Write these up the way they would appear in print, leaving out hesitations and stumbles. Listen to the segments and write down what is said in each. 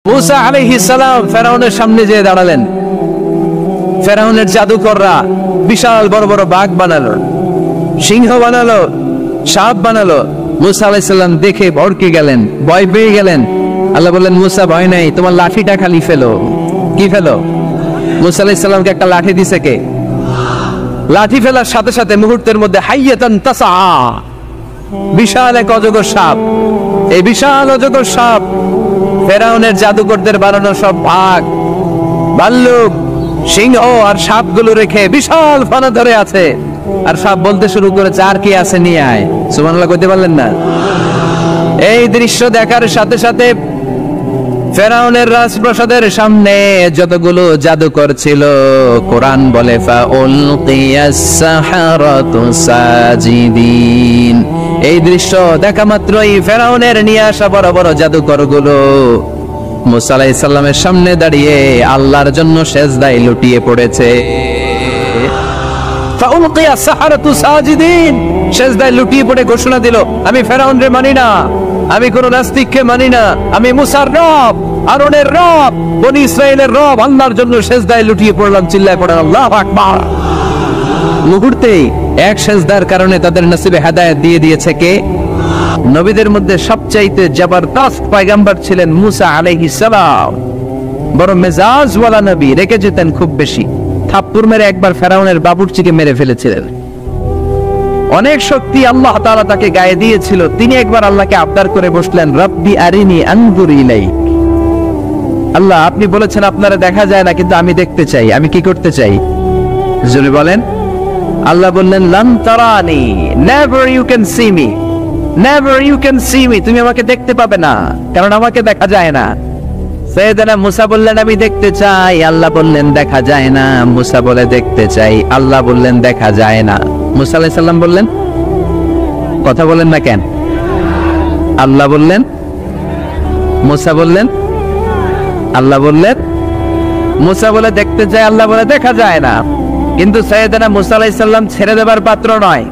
মুসা আলাইহিস সালাম ফেরাউনের সামনে যেয়ে দাঁড়ালেন। ফেরাউনের জাদুকররা বিশাল বড় বড় বাঘ বানালো, সিংহ বানালো, সাপ বানালো। মুসা আলাইহিস সালাম দেখে ভড়কে গেলেন, ভয় পেয়ে গেলেন। আল্লাহ বললেন, মুসা ভয় নাই, তোমার লাঠিটা খালি ফেলো। কি ফেলো? মুসা আলাইহিস সালামকে একটা লাঠি দিছে কে? লাঠি ফেলার সাথে সাথে মুহূর্তের মধ্যে হাইয়াতান তাসআ, বিশাল এক অজগর সাপ। এই বিশাল অজগর সাপ ফেরাউনের জাদুকরদের বানানো সব বাঘ, ভাল্লুক, সিংহ আর সাপগুলো রেখে বিশাল ফানা ধরে আছে। আর সাপ বলতে শুরু করেছে, আর কি আছে নিয়ে আয়। সুবহানাল্লাহ কইতে পারলেন না? এই দৃশ্য দেখার সাথে সাথে ফেরাউনের রাজপ্রাসাদের সামনে যতগুলো জাদুকর ছিল, কোরআন বলে ফাউলকিয়াস সাহারাতু সাজিদিন। এই দৃশ্য দেখা মাত্রই ফেরাউনের নিয়ে আসা বড় বড় জাদুকর গুলো মুসা আলাইহিস সালামের সামনে দাঁড়িয়ে আল্লাহর জন্য সেজদায় লুটিয়ে পড়েছে। ফাউলকিয়াস সাহারাতু সাজিদিন, সেজদায় লুটিয়ে পড়ে ঘোষণা দিল, আমি ফেরাউনরে মানি না, আমি কোন নাস্তিককে মানি না, আমি মুসার রব, আরনের রব, বনি ইসরাইলের রব, আল্লাহর জন্য সেজদায় লুটিয়ে পড়লাম। চিল্লায় পড়েন আল্লাহু আকবার। মুহূর্তেই এক সেজদার কারণে তাদের নসিবে হেদায়েত দিয়ে দিয়েছে কে? নবীদের মধ্যে সবচাইতে জবরদস্ত পয়গম্বর ছিলেন মুসা আলাইহিস সালাম। বড় মেজাজওয়ালা নবী, রেগে যেতেন খুব বেশি। থাপ্পড় মেরে একবার ফেরাউনের বাবুর্চিকে মেরে ফেলেছিলেন। অনেক শক্তি আল্লাহ তাআলা তাকে গায়ে দিয়েছিল। তিনি একবার আল্লাহকে আবদার করে বসলেন, রব্বি আরিনি আনজুর ইলাইক। আল্লাহ, আপনি বলেছেন আপনারা দেখা যায় না, কিন্তু আমি দেখতে চাই। আমি কি করতে চাই? জোরে বলেন। আল্লাহ বললেন, লান তারানি, never you can see me, never you can see me. তুমি আমাকে দেখতে পাবে না, কারণ আমাকে দেখা যায় না। সাইয়েদনা মুসা বললেন, আমি দেখতে চাই। আল্লাহ বললেন, দেখা যায় না। মুসা বলে, দেখতে চাই। আল্লাহ বললেন, দেখা যায় না। মুসা আলাইহিস সালাম বললেন, কথা বলেন না কেন? আল্লাহ বললেন, মুসা বললেন, আল্লাহ বললেন। মুসা বলে দেখতে চাই, আল্লাহ বলে দেখা যায় না। কিন্তু সাইয়েদনা মুসা আলাইহিস সালাম ছেড়ে দেবার পাত্র নয়,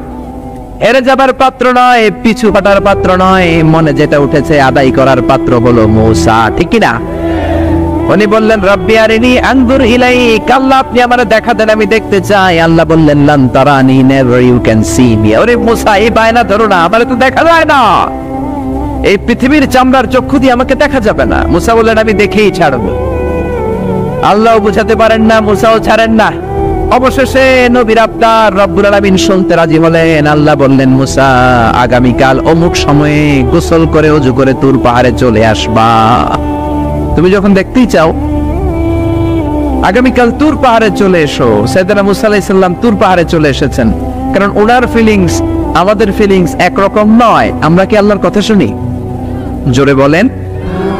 হেরে যাবার পাত্র নয়, পিছু হটার পাত্র নয়। মনে যেটা উঠেছে আদায় করার পাত্র হলো মুসা, ঠিক কি না? উনি বললেন, রব্বি আরিনি আনজুর ইলাইক। আল্লাহ, আপনি আমারে দেখা দেন, আমি দেখতে চাই। আল্লাহ বললেন, লান তারানি, never you can see me. ওরে মুসা, এই বায়না ধরো না, আমারে তো দেখা যায় না। এই পৃথিবীর চামড়ার চক্ষু দিয়ে আমাকে দেখা যাবে না। মুসা বললেন, আমি দেখেই ছাড়বো। আল্লাহ বুঝাতে পারেন না, মুসাও ছাড়েন না। অবশেষে নবীর আবদার রব্বুল আলামিন শুনতে রাজি হলেন। আল্লাহ বললেন, মুসা, আগামীকাল অমুক সময়ে গোসল করে ওযু করে তুর পাহাড়ে চলে আসবা। তুমি যখন দেখতেই চাও, আগামীকাল তুর পাহাড়ে চলে এসো। সাইয়েদনা মুসা আলাইহিস সালাম তুর পাহাড়ে চলে এসেছেন, কারণ ওনার ফিলিংস আমাদের ফিলিংস একরকম নয়। আমরা কি আল্লাহর কথা শুনি? জোরে বলেন।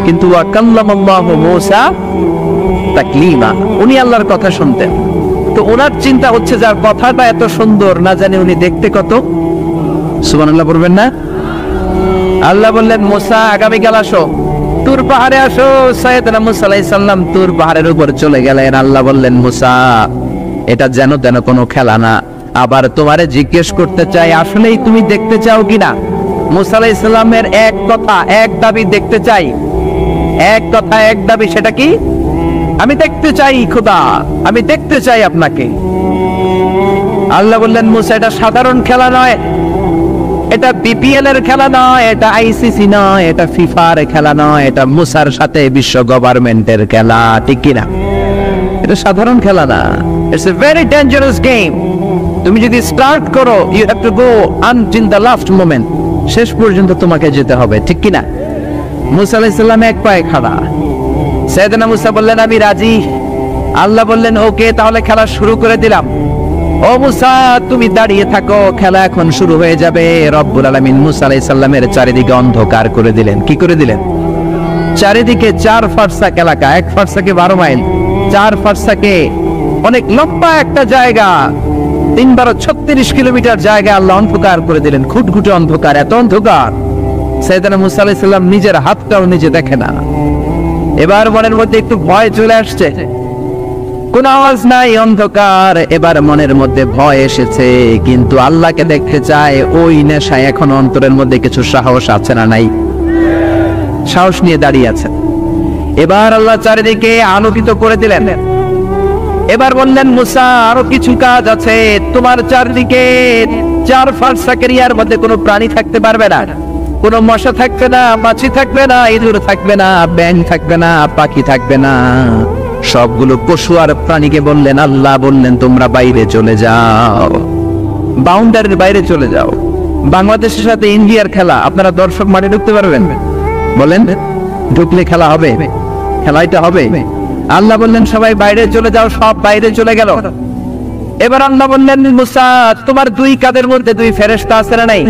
কিন্তু ওয়া কাল্লামাল্লাহু মুসা তাকলিমা, উনি আল্লাহর কথা শুনতেন। তো ওনার চিন্তা হচ্ছে, যার কথাটা এত সুন্দর, না জানি উনি দেখতে কত। সুবহানাল্লাহ বলবেন না? আল্লাহ বললেন, মুসা, আগামীকাল আসো, তুর পাহাড়ে আসো। সাইয়েদনা মুসা আলাইহিস সালাম তুর পাহাড়ের উপর চলে গেলেন। আল্লাহ বললেন, মুসা, এটা যেন তেন কোনো খেলা না। আবার তোমারে জিজ্ঞেস করতে চাই, আসলেই তুমি দেখতে চাও কিনা? মুসা আলাইহিস সালামের এক কথা এক দাবি, দেখতে চাই। এক কথা এক দাবি, সেটা কি? আমি দেখতে চাই খোদা, আমি দেখতে চাই আপনাকে। আল্লাহ বললেন, মুসা, এটা সাধারণ খেলা নয়, এটা বিপিএল এর খেলা নয়, এটা আইসিসি নয়, এটা ফিফার খেলা নয়, এটা মুসার সাথে বিশ্ব গভর্নমেন্টের খেলা, ঠিক কিনা? এটা সাধারণ খেলা না। It's a very dangerous game. তুমি যদি স্টার্ট করো, you have to go until the last moment. শেষ পর্যন্ত তোমাকে যেতে হবে, ঠিক কিনা? মুসা আলাইহিস সালাম এক পায়ে খাড়া। সাইয়েদনা মুসা বললেন, আমি রাজি। আল্লাহ বললেন, ওকে, তাহলে খেলা শুরু করে দিলাম। ও মুসা, তুমি দাঁড়িয়ে থাকো, খেলা এখন শুরু হয়ে যাবে। রব্বুল আলামিন মুসা আলাইহিস সালামের চারিদিকে অন্ধকার করে দিলেন। কি করে দিলেন? চারিদিকে 4 ফারসাক এলাকা, 1 ফারসাকে 12 মাইল, 4 ফারসাকে অনেক লম্বা একটা জায়গা, 3 × 36 কিলোমিটার জায়গা আল্লাহ অন্ধকার করে দিলেন। ঘুটঘুটে অন্ধকার, এত অন্ধকার সাইয়েদনা মুসা আলাইহিস সালাম নিজের হাতটাও নিজে দেখে না। এবার মনের মধ্যে একটু ভয় চলে আসছে, কোন আওয়াজ নাই, অন্ধকার। এবার মনের মধ্যে ভয় এসেছে, কিন্তু আল্লাহকে দেখতে চায়। ওই নেশায় এখন অন্তরের মধ্যে কিছু সাহস আছে না নাই? সাহস নিয়ে দাঁড়িয়ে আছেন। এবার আল্লাহ চারিদিকে আলোকিত করে দিলেন। এবার বললেন মুসা আরো কিছু কাজ আছে, তোমার চারদিকে 4 ফারসাক এরিয়ার মধ্যে কোনো প্রাণী থাকতে পারবে না, কোনো মশা থাকবে না, মাছি থাকবে না, ইঁদুর থাকবে না, ব্যাঙ থাকবে না, পাখি থাকবে না। সবগুলো পশু আর প্রাণীকে বললেন, আল্লাহ বললেন তোমরা বাইরে চলে যাও, বাউন্ডারির বাইরে চলে যাও। বাংলাদেশের সাথে ইন্ডিয়ার খেলা, আপনারা দর্শক মাঠে ঢুকতে পারবেন? বলেন ঢুকলে খেলা হবে? খেলাইটা হবে? আল্লাহ বললেন সবাই বাইরে চলে যাও, সব বাইরে চলে গেল। এবার আল্লাহ বললেন মুসা তোমার 2 কাঁধের মধ্যে 2 ফেরেশতা আছে না নাই?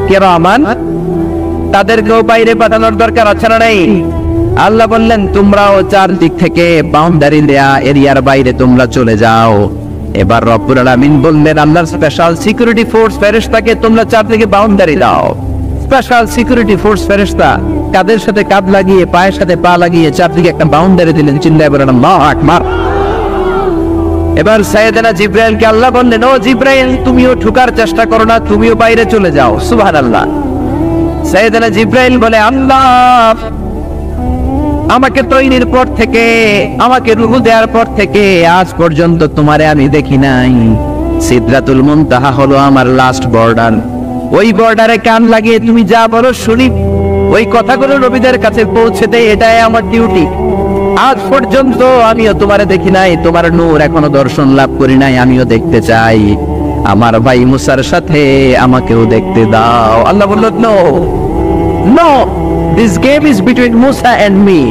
কিরামান, তাদেরকেও বাইরে পাঠানোর দরকার আছে না নাই? আল্লাহ বললেন তোমরাও 4 দিক থেকে বাউন্ডারি দেয়া এরিয়ার বাইরে তোমরা চলে যাও। এবার রব্বুল আলামিন বললেন আল্লাহর স্পেশাল সিকিউরিটি ফোর্স ফেরেশতাকে তোমরা 4 দিকে বাউন্ডারি দাও। স্পেশাল সিকিউরিটি ফোর্স ফেরেশতা কাদের সাথে কাঁধ লাগিয়ে পায়ের সাথে পা লাগিয়ে 4 দিকে একটা বাউন্ডারি দিলেন। চিল্লায়ে বলেন আল্লাহু আকবার। এবার সাইয়েদনা জিবরাইলকে আল্লাহ বললেন ও জিবরাইল তুমিও ঢোকার চেষ্টা করো না, তুমিও বাইরে চলে যাও। সুবহানাল্লাহ। সাইয়েদনা জিবরাইল বলে আল্লাহ আমাকে তৈরির পর থেকে, আমাকে রূহ দেওয়ার পর থেকে আজ পর্যন্ত তোমারে আমি দেখি নাই। সিদরাতুল মুনতাহা হলো আমার লাস্ট বর্ডার, ওই বর্ডারে কান লাগিয়ে তুমি যা বলো শুনি, ওই কথাগুলো নবীদের কাছে পৌঁছে দেয়, এটাই আমার ডিউটি। আজ পর্যন্ত আমিও তোমারে দেখি নাই, তোমার নূর এখনো দর্শন লাভ করি নাই, আমিও দেখতে চাই। আমার ভাই মুসার সাথে আমাকেও দেখতে দাও। আল্লাহ বলল no no, this game is between মুসা এন্ড মি।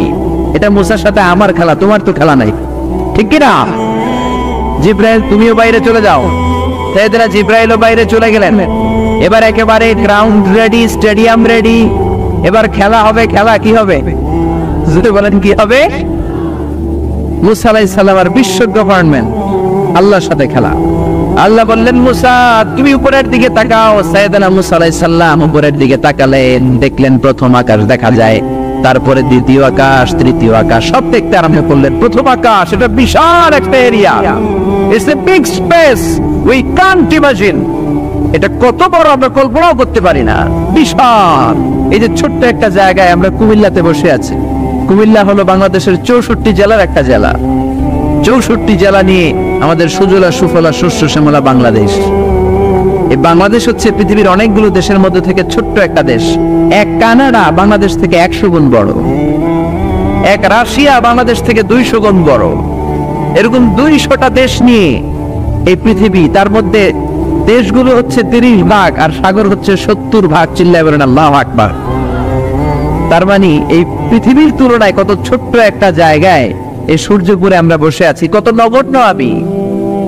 এটা মুসার সাথে আমার খেলা, তোমার তো খেলা নাই, ঠিক কি না? জিবরাইল তুমিও বাইরে চলে যাও। সাইয়েদনা জিবরাইলও বাইরে চলে গেলেন। এবার একেবারে গ্রাউন্ড রেডি, স্টেডিয়াম রেডি। এবার খেলা হবে। খেলা কি হবে? যদি বলেন কি হবে? মুসা আলাইহিস সালামের বিশ্ব গভর্নমেন্ট, আল্লাহর সাথে খেলা। আল্লাহ বললেন মুসা তুমি উপরের দিকে তাকাও। সাইয়েদনা মুসা আলাইহিস সালাম উপরের দিকে তাকালেন, দেখলেন প্রথম আকাশ দেখা যায়, তারপরে দ্বিতীয় আকাশ, তৃতীয় আকাশ, সব দেখতে আরম্ভ করলেন। প্রথম আকাশ এটা বিশাল একটা area, it's a big space, we can't imagine. এটা কত বড় আমরা কল্পনাও করতে পারি না, বিশাল। এই যে ছোট্ট একটা জায়গায় আমরা কুমিল্লাতে বসে আছি। কুমিল্লা হলো বাংলাদেশের 64 জেলার একটা জেলা। 64 জেলা নিয়ে আমাদের সুজলা সুফলা শস্য শ্যামলা বাংলাদেশ। এই বাংলাদেশ হচ্ছে পৃথিবীর অনেকগুলো দেশের মধ্যে থেকে ছোট্ট একটা দেশ। এক কানাডা বাংলাদেশ থেকে 100 গুণ বড়, এক রাশিয়া বাংলাদেশ থেকে 200 গুণ বড়। এরকম 200টা দেশ নিয়ে এই পৃথিবী, তার মধ্যে দেশগুলো হচ্ছে 30 ভাগ আর সাগর হচ্ছে 70 ভাগ। চিল্লায়ে বলেন আল্লাহু আকবার। তার মানে এই পৃথিবীর তুলনায় কত ছোট্ট একটা জায়গায় এই সূর্যপুরে আমরা বসে আছি। কত নগণ্য আমি,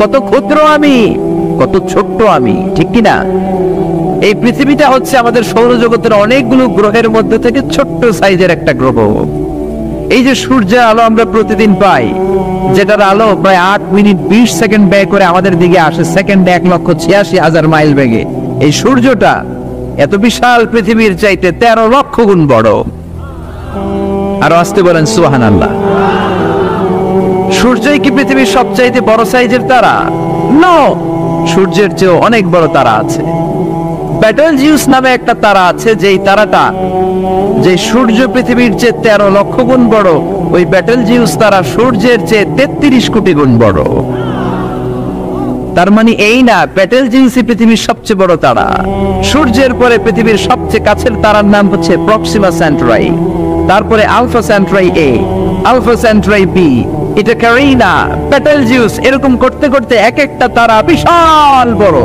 কত ক্ষুদ্র আমি, কত ছোট্ট আমি, ঠিক কিনা? এই পৃথিবীটা হচ্ছে আমাদের সৌরজগতের অনেকগুলো গ্রহের মধ্যে থেকে ছোট্ট সাইজের একটা গ্রহ। এই যে সূর্যের আলো আমরা প্রতিদিন পাই, যেটার আলো প্রায় 8 মিনিট 20 সেকেন্ড ব্যয় করে আমাদের দিকে আসে, সেকেন্ডে 1,86,000 মাইল বেগে। এই সূর্যটা এত বিশাল পৃথিবীর চাইতে 13 লক্ষ গুণ বড়। আর আসতে বলেন সুবহানাল্লাহ। সূর্যই কি পৃথিবীর সবচাইতে বড় সাইজের তারা? নো, সূর্যের চেয়েও অনেক বড় তারা আছে। ব্যাটেলজিউস নামে একটা তারা আছে, যেই তারাটা, যে সূর্য পৃথিবীর চেয়ে 13 লক্ষ গুণ বড়, ওই ব্যাটেলজিউস তারা সূর্যের চেয়ে 33 কোটি গুণ বড়। তার মানে এই না ব্যাটেলজিউসই পৃথিবীর সবচেয়ে বড় তারা। সূর্যের পরে পৃথিবীর সবচেয়ে কাছের তারার নাম হচ্ছে প্রক্সিমা সেন্টরাই, তারপরে আলফা সেন্টরাই এ, আলফা সেন্টরাই বি, এটা ক্যারিনা, ব্যাটেলজিউস, এরকম করতে করতে এক একটা তারা বিশাল বড়।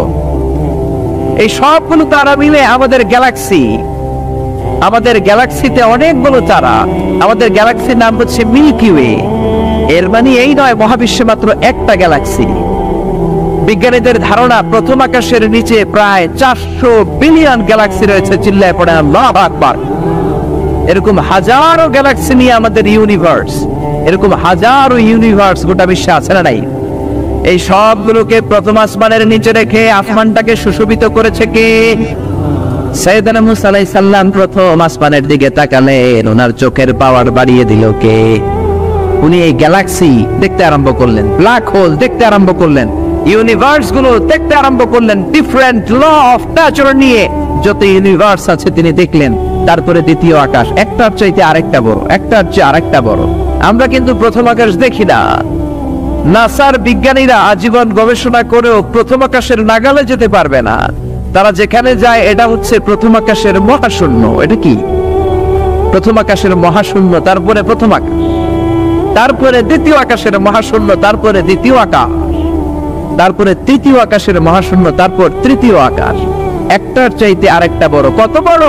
এই সবগুলো তারা মিলে আমাদের গ্যালাক্সি। আমাদের গ্যালাক্সিতে অনেকগুলো তারা। আমাদের গ্যালাক্সির নাম হচ্ছে মিল্কি ওয়ে। এর মানে এই নয় মহাবিশ্বে মাত্র একটা গ্যালাক্সি। বিজ্ঞানীদের ধারণা প্রথম আকাশের নিচে প্রায় 400 বিলিয়ন গ্যালাক্সি রয়েছে। চিল্লায় পড়ে আল্লাহু আকবার। এরকম হাজারো গ্যালাক্সি নিয়ে আমাদের ইউনিভার্স, এরকম হাজারো ইউনিভার্স গোটা বিশ্বে আছে না নাই? এই সবগুলোকে প্রথম আসমানের নিচে রেখে আসমানটাকে সুশোভিত করেছে কে? সাইয়েদনা মুসা আলাইহিস সালাম প্রথম আসমানের দিকে তাকালেন, ওনার চোখের পাওয়ার বাড়িয়ে দিল কে? উনি এই গ্যালাক্সি দেখতে আরম্ভ করলেন, ব্ল্যাক হোল দেখতে আরম্ভ করলেন। ইউনিভার্স গুলো দেখতে আরম্ভ করলেন, ডিফারেন্ট ল অফ নেচার নিয়ে যত ইউনিভার্স আছে তিনি দেখলেন। তারপরে দ্বিতীয় আকাশ, একটার চাইতে আরেকটা বড়, একটার চেয়ে আরেকটা বড়। আমরা কিন্তু প্রথম আকাশ দেখি না। নাসার বিজ্ঞানীরা আজীবন গবেষণা করেও প্রথম আকাশের নাগালে যেতে পারবে না। তারা যেখানে যায় এটা হচ্ছে প্রথম আকাশের মহাশূন্য। এটা কি? প্রথম আকাশের মহাশূন্য, তারপরে প্রথম আকাশ, তারপরে দ্বিতীয় আকাশের মহাশূন্য, তারপরে দ্বিতীয় আকাশ, তারপরে তৃতীয় আকাশের মহাশূন্য, তারপর তৃতীয় আকাশ। একটার চাইতে আরেকটা বড়। কত বড়?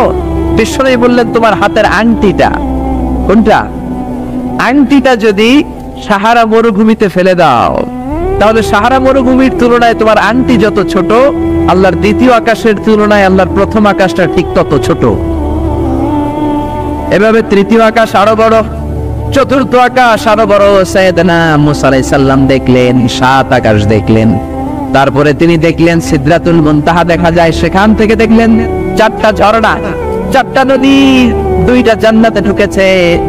বিশ্বনবী বললেন তোমার হাতের আংটিটা, কোনটা? আংটিটা যদি সাহারা মরুভূমিতে ফেলে দাও, তাহলে সাহারা মরুভূমির তুলনায় তোমার আংটি যত ছোট, আল্লাহর দ্বিতীয় আকাশের তুলনায় আল্লাহর প্রথম আকাশটা ঠিক তত ছোট। এভাবে তৃতীয় আকাশ আরো বড়, চতুর্থ আকাশ আরো বড়। সাইয়েদনা মুসা আলাইহিস সালাম দেখলেন, 7 আকাশ দেখলেন। তারপরে তিনি দেখলেন সিদরাতুল মুনতাহা দেখা যায়, সেখান থেকে দেখলেন 4টা ঝর্ণা, 4টা নদী, 2টা জান্নাতে ঢুকেছে,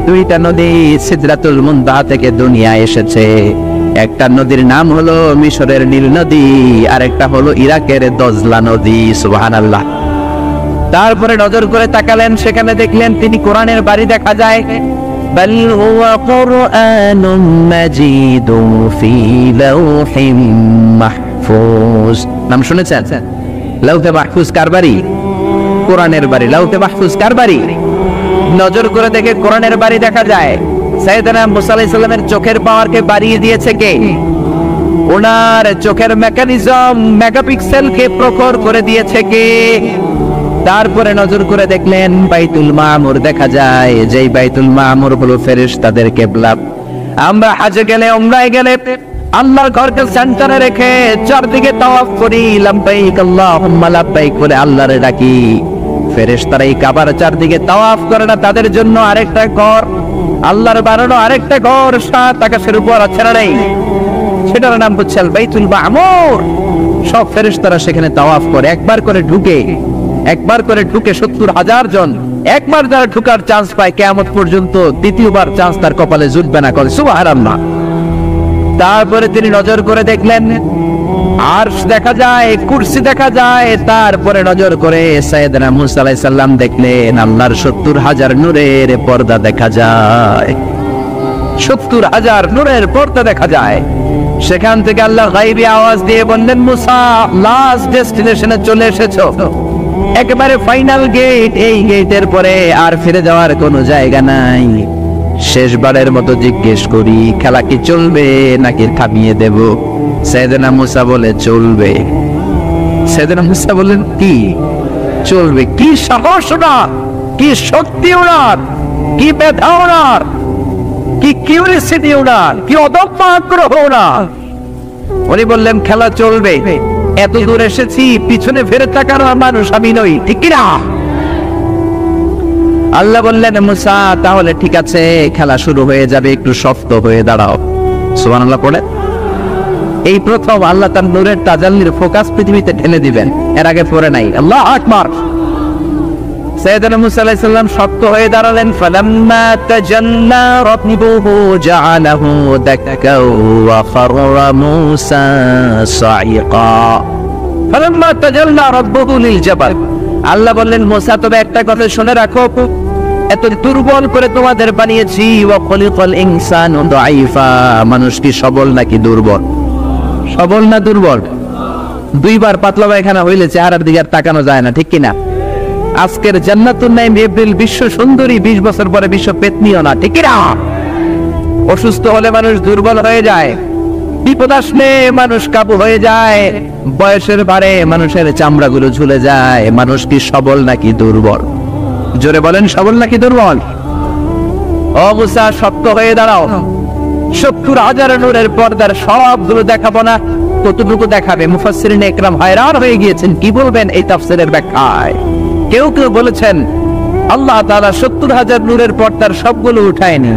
2টা নদী সিদরাতুল মুনতাহা থেকে দুনিয়ায় এসেছে। একটা নদীর নাম হলো মিশরের নীল নদী, আর একটা হলো ইরাকের দজলা নদী। সুবহানাল্লাহ। তারপরে নজর করে তাকালেন, সেখানে দেখলেন তিনি কোরআনের বাড়ি দেখা যায়। বাল হুয়া কুরআনুম মাজিদুন ফি লাওহিম মাহফুজ। নাম শুনেছেন? লাউহে মাহফুজ কার বাড়ি? কোরআনের বাড়ি। লাউহে মাহফুজ কার বাড়ি? নজর করে দেখে কোরআনের বাড়ি দেখা যায়। সাইয়েদনা মুসা আলাইহিস সালামের চোখের পাওয়ারকে বাড়িয়ে দিয়েছে কে? ওনার চোখের মেকানিজম, মেগাপিক্সেলকে প্রখর করে দিয়েছে কে? তারপরে নজর করে দেখলেন বাইতুল মামুর দেখা যায়, যেই বাইতুল মামুর হলো ফেরেশতাদের কিবলা। আমরা হজে গেলে, উমরায় গেলে আল্লাহর ঘরকে সেন্টারে রেখে চারদিকে তাওয়াফ করি, লাব্বাইক আল্লাহুম্মা লাব্বাইক বলে আল্লাহরে ডাকি। ফেরেশতারা এই কাবার চারদিকে তাওয়াফ করে না, তাদের জন্য আরেকটা ঘর, আল্লাহর বানানো আরেকটা ঘর 7 আকাশের উপর আছে না নেই? সেটার নাম হচ্ছে আল বাইতুল মামুর। সব ফেরেশতারা সেখানে তাওয়াফ করে, একবার করে ঢুকে 70,000 জন। একবার যারা ঢুকার চান্স পায় কিয়ামত পর্যন্ত দ্বিতীয়বার চান্স তার কপালে জুটবে না। করে সুবহানাল্লাহ। তারপরে তিনি নজর করে দেখলেন আরশ দেখা যায়, কুরসি দেখা যায়। তারপরে নজর করে সাইয়েদনা মুসা আলাইহিস সালাম দেখলেন আল্লাহর 70,000 নূরের পর্দা দেখা যায়। 70,000 নূরের পর্দা দেখা যায়। সেখান থেকে আল্লাহ গায়বী আওয়াজ দিয়ে বললেন, মুসা লাস্ট ডেস্টিনেশনে চলে এসেছো, একেবারে ফাইনাল গেট। এই গেটের পরে আর ফিরে যাওয়ার কোনো জায়গা নাই। শেষবারের মতো জিজ্ঞেস করি, খেলা কি চলবে নাকি থামিয়ে দেব? সাইয়েদনা মুসা বলে চলবে। সাইয়েদনা মুসা বললেন কি চলবে? কি সাহস ওনার, কি শক্তি ওনার, কি মেধা ওনার, কি কিউরিসিটি ওনার, কি অদম্য আগ্রহ ওনার। উনি বললেন খেলা চলবে। এত দূর এসেছি, পিছনে ফিরে তাকানো মানুষ আমি নই, ঠিক কিনা? আল্লাহ বললেন মুসা তাহলে ঠিক আছে, খেলা শুরু হয়ে যাবে, একটু শক্ত হয়ে দাঁড়াও। সুবহানাল্লাহ পড়ে। এই প্রথম আল্লাহ তার নূরের তাজাল্লির ফোকাস পৃথিবীতে ঢেলে দিবেন, এর আগে পড়ে নাই। আল্লাহু আকবার। সাইয়েদনা মুসা আলাইহিস সালাম শক্ত হয়ে দাঁড়ালেন। ফালাম্মা তাজাল্লা রাব্বুহু জাআলাহু দাক্কাও ওয়া খাররা মুসা সাইকা। ফালাম্মা তাজাল্লা রাব্বুহু লিল জাবাল। আল্লাহ বললেন মুসা তবে একটা কথা শুনে রাখো, এত দুর্বল করে তোমাদের বানিয়েছি। ওয়া খলিকাল ইনসানু দাঈফা। মানুষ কি সবল নাকি দুর্বল? সবল না দুর্বল? 2বার পাতলা পায়খানা হইলে চেহারার দিকে আর তাকানো যায় না, ঠিক কিনা? আজকের জান্নাতুন নাইম এপ্রিল বিশ্ব সুন্দরী, 20 বছর পরে বিশ্ব পেতনিও না, ঠিক কিনা? অসুস্থ হলে মানুষ দুর্বল হয়ে যায়, বিপদ আসলে মানুষ কাবু হয়ে যায়, বয়সের ভারে মানুষের চামড়াগুলো ঝুলে যায়। মানুষ কি সবল নাকি দুর্বল? জোরে বলেন, সবল নাকি দুর্বল? ও মুসা শক্ত হয়ে দাঁড়াও। 70,000 নূরের পর্দার সবগুলো দেখাবো না, কতটুকু দেখাবে? মুফাসসিরিন ইকরাম হয়রান হয়ে গিয়েছেন, কি বলবেন এই তাফসীরের ব্যাখ্যায়। কেউ কেউ বলেছেন আল্লাহ তাআলা 70,000 নূরের পর্দার সবগুলো উঠায়নি।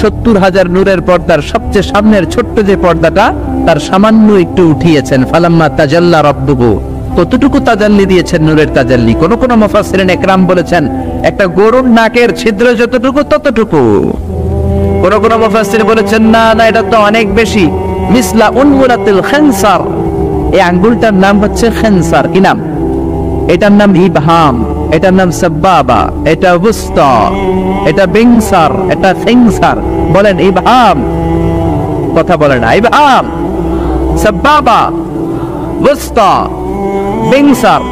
70,000 নূরের পর্দার সবচেয়ে সামনের ছোট্ট যে পর্দাটা, তার সামান্য একটু উঠিয়েছেন। ফালাম্মা তাজাল্লা রাব্বুহু। কতটুকু তাজাল্লি দিয়েছেন নূরের তাজাল্লি? কোন কোন মুফাসসিরিন ইকরাম বলেছেন একটা গরুর নাকের ছিদ্র যতটুকু ততটুকু। কোন কোন মুফাসসির বলেছেন না না, এটা তো অনেক বেশি। মিসলা উনমুরাতিল খানসার, এই আঙ্গুলটার নাম হচ্ছে খেনসার। কি নাম? এটার নাম ইবহাম, এটার নাম সাব্বাবা, এটা বুস্তা, এটা বিংসার, এটা ফিংসার। বলেন ইবহাম, কথা বলে না। ইবহাম, সাব্বাবা, বুস্তা, বিংসার,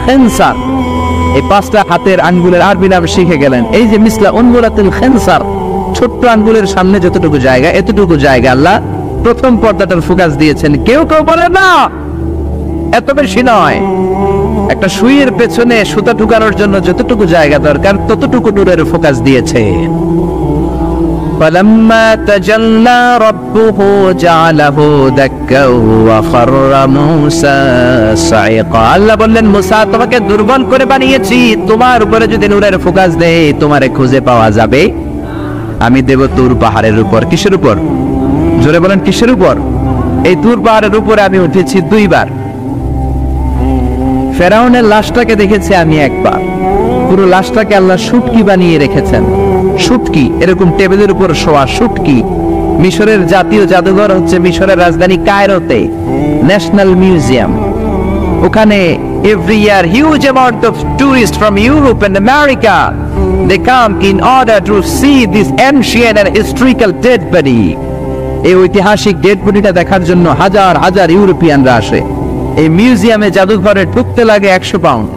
খেনসার, এই পাঁচটা হাতের আঙ্গুলের আরবি নাম শিখে গেলেন। এই যে মিসলা উনমুলাতুল খেনসার, ছোট্ট আঙ্গুলের সামনে যতটুকু জায়গা, এতটুকু জায়গা আল্লাহ প্রথম পর্দাটার ফোকাস দিয়েছেন। কেউ কেউ বলে না এত বেশি নয়, একটা সুইয়ের পেছনে সুতা ঢুকানোর জন্য যতটুকু জায়গা দরকার ততটুকু নূরের ফোকাস দিয়েছে। فلما تجلى ربه جعله دكا وخر موسى صعقا। আল্লাহ বললেন, মুসা তোমাকে দুর্বল করে বানিয়েছি, তোমার উপরে যদি নূরের ফোকাস দেই তোমারে খুঁজে পাওয়া যাবে। আমি দেব তুর পাহাড়ের উপর। কিসের উপর? জোরে বলেন কিসের উপর? এই তুর পাহাড়ের উপরে আমি উঠেছি দুইবার। ফেরাউনের লাশটাকে দেখেছি আমি একবার। পুরো লাশটাকে আল্লাহ শুটকি বানিয়ে রেখেছেন। শুটকি, এরকম টেবিলের উপর শোয়া শুটকি। মিশরের জাতীয় জাদুঘর হচ্ছে মিশরের রাজধানী কায়রোতে, ন্যাশনাল মিউজিয়াম। ওখানে every year huge amount of tourists from Europe and America they come in order to see this ancient and historical dead body. এই ঐতিহাসিক ডেড বডিটা দেখার জন্য হাজার হাজার ইউরোপিয়ানরা আসে। এই মিউজিয়ামে জাদুঘরে ঢুকতে লাগে 100 পাউন্ড,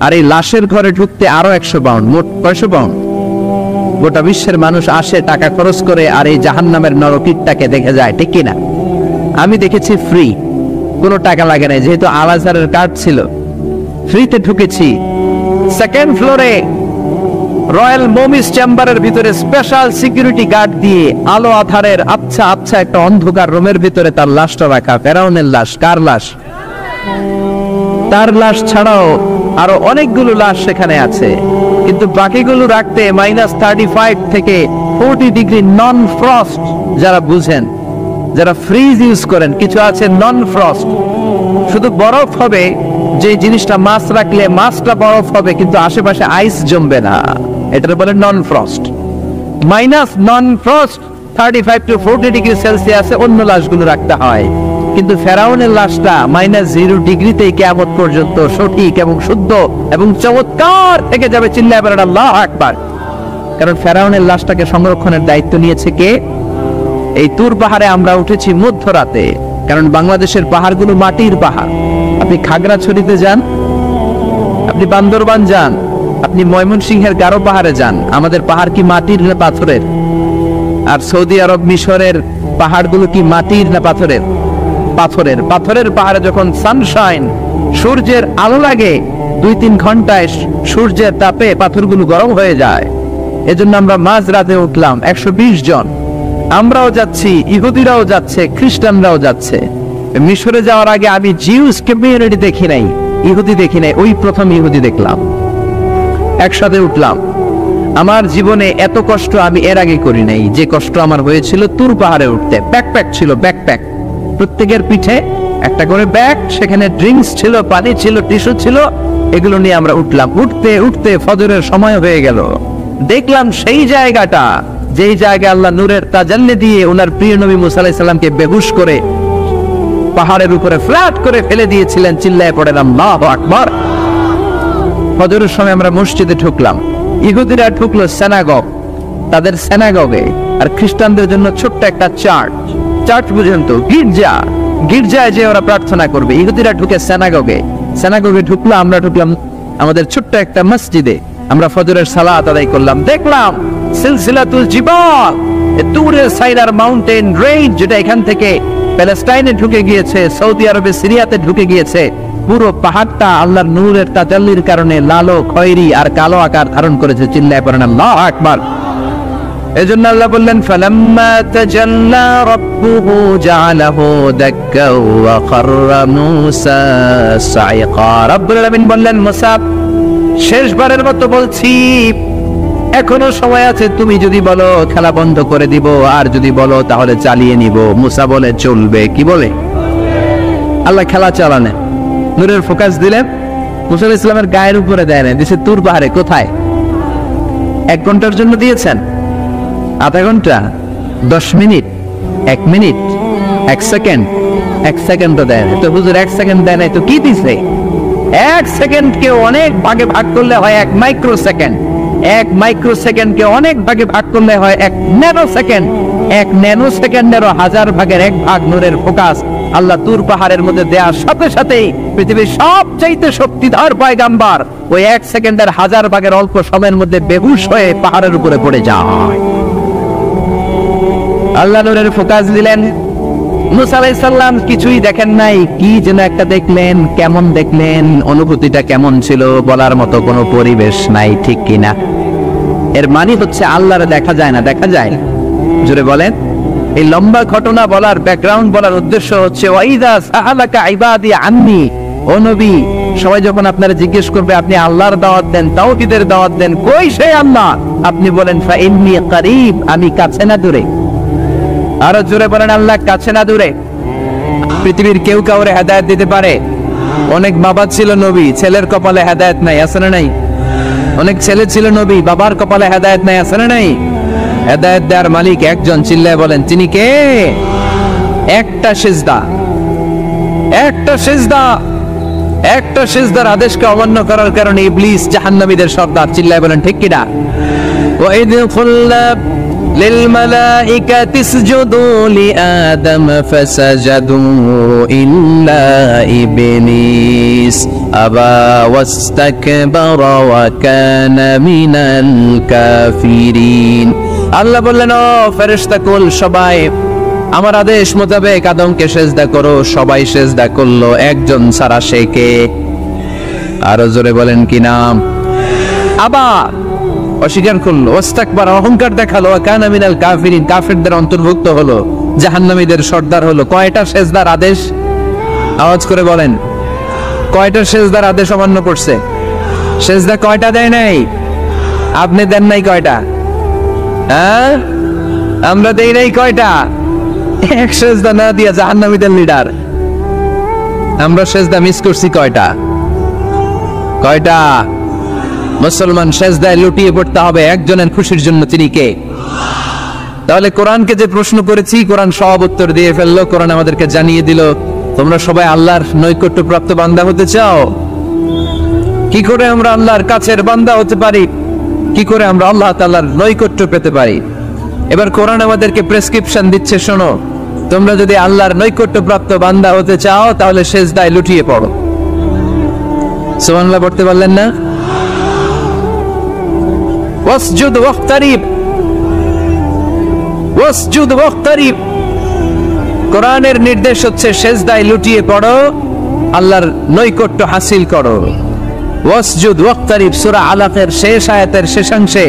আর এই লাশের ঘরে ঢুকতে আরো 100 পাউন্ড, মোট 500 পাউন্ড। গোটা বিশ্বের মানুষ আসে টাকা খরচ করে আর এই জাহান্নামের নরকীটটাকে দেখে যায়, ঠিক কিনা? আমি দেখেছি ফ্রি, কোনো টাকা লাগে না, যেহেতু আল আজহারের কার্ড ছিল, ফ্রিতে ঢুকেছি। সেকেন্ড ফ্লোরে রয়্যাল মমিস চেম্বারের ভিতরে স্পেশাল সিকিউরিটি গার্ড দিয়ে আলো আধারের আচ্ছা আচ্ছা একটা অন্ধকার রুমের ভিতরে তার লাশটা রাখা। ফেরাউনের লাশ। কার লাশ? তার লাশ ছাড়াও আরো অনেকগুলো লাশ সেখানে আছে, কিন্তু বাকিগুলো রাখতে -35 থেকে 40 ডিগ্রি নন ফ্রস্ট। যারা বুঝেন, যারা ফ্রিজ ইউজ করেন, কিছু আছে নন ফ্রস্ট, শুধু বরফ হবে, যে জিনিসটা মাছ রাখলে মাছটা বরফ হবে কিন্তু আশেপাশে আইস জমবে না, এটা বলে non frost. Non frost 35 to 40 degree সেলসিয়াসে অন্য লাশগুলো রাখতে হয়, কিন্তু ফেরাউনের লাশটা -0 ডিগ্রিতেই কিয়ামত পর্যন্ত সঠিক এবং শুদ্ধ এবং চমৎকার থেকে যাবে। চিল্লায়ে বলেন আল্লাহু আকবার। কারণ ফেরাউনের লাশটাকে সংরক্ষণের দায়িত্ব নিয়েছে কে? এই তুর পাহাড়ে আমরা উঠেছি মধ্যরাতে, কারণ বাংলাদেশের পাহাড়গুলো মাটির পাহাড়। আপনি খাগড়াছড়িতে যান, আপনি বান্দরবান যান, আপনি ময়মনসিংহের গারো পাহাড়ে যান, আমাদের পাহাড় কি মাটির না পাথরের? আর সৌদি আরব মিশরের পাহাড়গুলো কি মাটির না পাথরের? পাথরের। পাথরের পাহাড়ে যখন সানশাইন, সূর্যের আলো লাগে, 2-3 ঘন্টায় সূর্যের তাপে পাথরগুলো গরম হয়ে যায়। এজন্য আমরা মাঝ রাতে উঠলাম 120 জন। আমরাও যাচ্ছি, ইহুদিরাও যাচ্ছে, খ্রিস্টানরাও যাচ্ছে। মিশরে যাওয়ার আগে আমি জিউস কমিউনিটি দেখি নাই, ইহুদি দেখি নাই, ওই প্রথম ইহুদি দেখলাম। একসাথে উঠলাম। আমার জীবনে এত কষ্ট আমি এর আগে করি নাই, যে কষ্ট আমার হয়েছিল তুর পাহাড়ে উঠতে। ব্যাকপ্যাক ছিল, ব্যাকপ্যাক, প্রত্যেকের পিঠে একটা করে ব্যাগ, সেখানে ড্রিঙ্কস ছিল, পানি ছিল, টিস্যু ছিল, এগুলো নিয়ে আমরা উঠলাম। উঠতে উঠতে ফজরের সময় হয়ে গেল। দেখলাম সেই জায়গাটা, যেই জায়গায় আল্লাহ নূরের তাজাল্লি দিয়ে ওনার প্রিয় নবী মুসা আলাইহিস সালামকে বেহুশ করে পাহাড়ের উপরে ফ্ল্যাট করে ফেলে দিয়েছিলেন। চিল্লায়ে পড়েন আল্লাহু আকবার। ফজরের সময় আমরা মসজিদে ঢুকলাম। ইহুদিরা ঢুকলো সিনাগগ, তাদের সিনাগগে, আর খ্রিস্টানদের জন্য ছোট্ট একটা চার্চ। চার্চ বুঝেন তো? গির্জা। গির্জায় যে ওরা প্রার্থনা করবে। ইহুদিরা ঢুকে সিনাগগে। সিনাগগে ঢুকলো, আমরা ঢুকলাম আমাদের ছোট্ট একটা মসজিদে। আমরা ফজরের সালাত আদায় করলাম। দেখলাম সিলসিলাতুল জিবাল, তুরের সাইনার মাউন্টেন রেঞ্জ, যেটা এখান থেকে প্যালেস্টাইনে ঢুকে গিয়েছে, সৌদি আরবে, সিরিয়াতে ঢুকে গিয়েছে। পুরো পাহাড়টা আল্লাহর নূরের তাজাল্লির কারণে লালো, খয়েরি আর কালো আকার ধারণ করেছে। চিল্লায়ে পড়েন আল্লাহু আকবার। এজন্য আল্লাহ বললেন, ফালাম্মা তাজাল্লা রাব্বুহু জাআলাহু দাক্কা ওয়া খাররা মূসা সাইকা। রব্বুল আলামিন বললেন, মুসা, শেষবারের মতো বলছি, এখনো সময় আছে, তুমি যদি বলো খেলা বন্ধ করে দিব, আর যদি বলো তাহলে চালিয়ে নিব। মুসা বলে চলবে। কি বলে? আল্লাহ খেলা চালানে, নূরের ফোকাস দিলেন। মুসা আলাইহিস সালামের গায়ের উপরে দেয় না, দিছে তুর পাহাড়ে। কোথায়? 1 ঘন্টার জন্য দিয়েছেন, আধা ঘন্টা, 10 মিনিট, 1 মিনিট, 1 সেকেন্ড, এক সেকেন্ডও দেয় না। তো হুজুর এক সেকেন্ড দেয় নাই তো কি দিছে? এক সেকেন্ডকে অনেক ভাগে ভাগ করলে হয় 1 মাইক্রো সেকেন্ড। 1 মাইক্রো সেকেন্ডকে অনেক ভাগে ভাগ করলে হয় 1 ন্যানো সেকেন্ড। 1 ন্যানো সেকেন্ডেরও 1000 ভাগের 1 ভাগ নূরের ফোকাস আল্লাহ তুর পাহাড়ের মধ্যে দেওয়ার সাথে সাথেই পৃথিবীর সবচাইতে শক্তিধর পয়গাম্বার ওই 1 সেকেন্ডের 1000 ভাগের অল্প সময়ের মধ্যে বেহুশ হয়ে পাহাড়ের উপরে পড়ে যায়। আল্লাহ নূরের ফোকাস দিলেন। মুসা আলাইহিস সালাম কিছুই দেখেন নাই, কি যেন একটা দেখলেন। কেমন দেখলেন, অনুভূতিটা কেমন ছিল বলার মতো কোনো পরিবেশ নাই, ঠিক কিনা? এর মানে হচ্ছে আল্লাহরে দেখা যায় না, দেখা যায়? জোরে বলেন। এই লম্বা ঘটনা বলার, ব্যাকগ্রাউন্ড বলার উদ্দেশ্য হচ্ছে ওয়াইদা সাআলাকা ইবাদি আন্নি, ও নবী, সবাই যখন আপনারা জিজ্ঞেস করবে আপনি আল্লাহর দাওয়াত দেন, তাওহীদের দাওয়াত দেন, কই সেই আল্লাহ? আপনি বলেন ফা ইন্নী করিব, আমি কাছে না দূরে। আরো জোরে বলেন আল্লাহ কাছে না দূরে। পৃথিবীর কেউ কাউরে হেদায়েত দিতে পারে? অনেক বাবা ছিল নবী, ছেলের কপালে হেদায়েত নাই, আছে না নাই? অনেক ছেলে ছিল নবী, বাবার কপালে হেদায়েত নাই, আছে না নাই? হেদায়েত দেওয়ার মালিক একজন, চিল্লায় বলেন তিনি কে? একটা সিজদা, একটা সিজদা, একটা সিজদার আদেশকে অমান্য করার কারণে ইবলিস জাহান্নামীদের সর্দার, চিল্লায় বলেন ঠিক কিনা? ওয়াইদ কুল্লা للملائكة اسجدوا لآدم فسجدوا إلا إبليس أبى واستكبر وكان من الكافرين। আল্লাহ বললেন ও ফেরেশতা কুল সবাই আমার আদেশ মোতাবেক আদমকে সেজদা করো। সবাই সেজদা করলো, একজন ছাড়া, সে কে? আরো জোরে বলেন কি নাম? আবার অস্বীকার করলো, ওয়াস্তাকবার, অহংকার দেখালো, কানা মিনাল কাফিরিন, কাফিরদের অন্তর্ভুক্ত হলো, জাহান্নামীদের সর্দার হলো। কয়টা সেজদার আদেশ? আওয়াজ করে বলেন, কয়টা সেজদার আদেশ অমান্য করছে? সেজদা কয়টা দেয় নাই? আপনি দেন নাই কয়টা? হ্যাঁ, আমরা দেই নাই কয়টা? এক সেজদা না দিয়া জাহান্নামীদের লিডার। আমরা সেজদা মিস করছি কয়টা? কয়টা? মুসলমান সেজদায় লুটিয়ে পড়তে হবে একজনের খুশির জন্য, তিনি কে? তাহলে কোরআনকে যে প্রশ্ন করেছি, কোরআন সব উত্তর দিয়ে ফেললো। কোরআন আমাদেরকে জানিয়ে দিল তোমরা সবাই আল্লাহর নৈকট্য প্রাপ্ত বান্দা হতে চাও। কি করে আমরা আল্লাহর কাছের বান্দা হতে পারি? কি করে আমরা আল্লাহ তাআলার নৈকট্য পেতে পারি? এবার কোরআন আমাদেরকে প্রেসক্রিপশন দিচ্ছে, শোনো, তোমরা যদি আল্লাহর নৈকট্য প্রাপ্ত বান্দা হতে চাও তাহলে সেজদায় লুটিয়ে পড়ো। সুবহানাল্লাহ পড়তে পারলেন না? ওয়াসজুদ ওয়াক্তারিব, ওয়াসজুদ ওয়াক্তারিব। কোরআনের নির্দেশ হচ্ছে সেজদায় লুটিয়ে পড়ো, আল্লাহর নৈকট্য হাসিল করো। ওয়াসজুদ ওয়াক্তারিব সূরা আলাকের শেষ আয়াতের শেষাংশে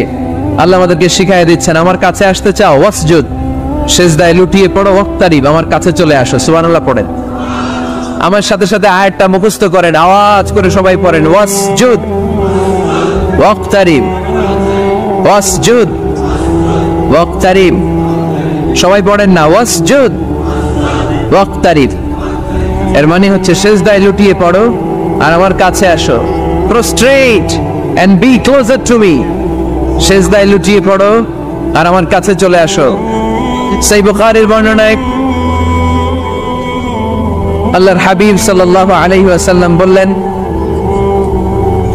আল্লাহ আমাদেরকে শিখাই দিচ্ছেন, আমার কাছে আসতে চাও, ওয়াসজুদ, সেজদায় লুটিয়ে পড়ো, ওয়াক্তারিব, আমার কাছে চলে আসো। সুবহানাল্লাহ পড়েন, আমার সাথে সাথে আয়াতটা মুখস্থ করেন, আওয়াজ করে সবাই পড়েন, ওয়াসজুদ ওয়াক্তারিব, ওয়াসজুদ ওয়াক্তারিব। সবাই পড়েন না, ওয়াসজুদ ওয়াক্তারিব। এর মানে হচ্ছে সেজদায় লুটিয়ে পড়ো আর আমার কাছে আসো। Prostrate and be closer to me. সেজদায় লুটিয়ে পড়ো আর আমার কাছে চলে আসো। সহিহ বুখারীর বর্ণনায় আল্লাহর হাবিব সাল্লাল্লাহু আলাইহি ওয়াসাল্লাম বললেন,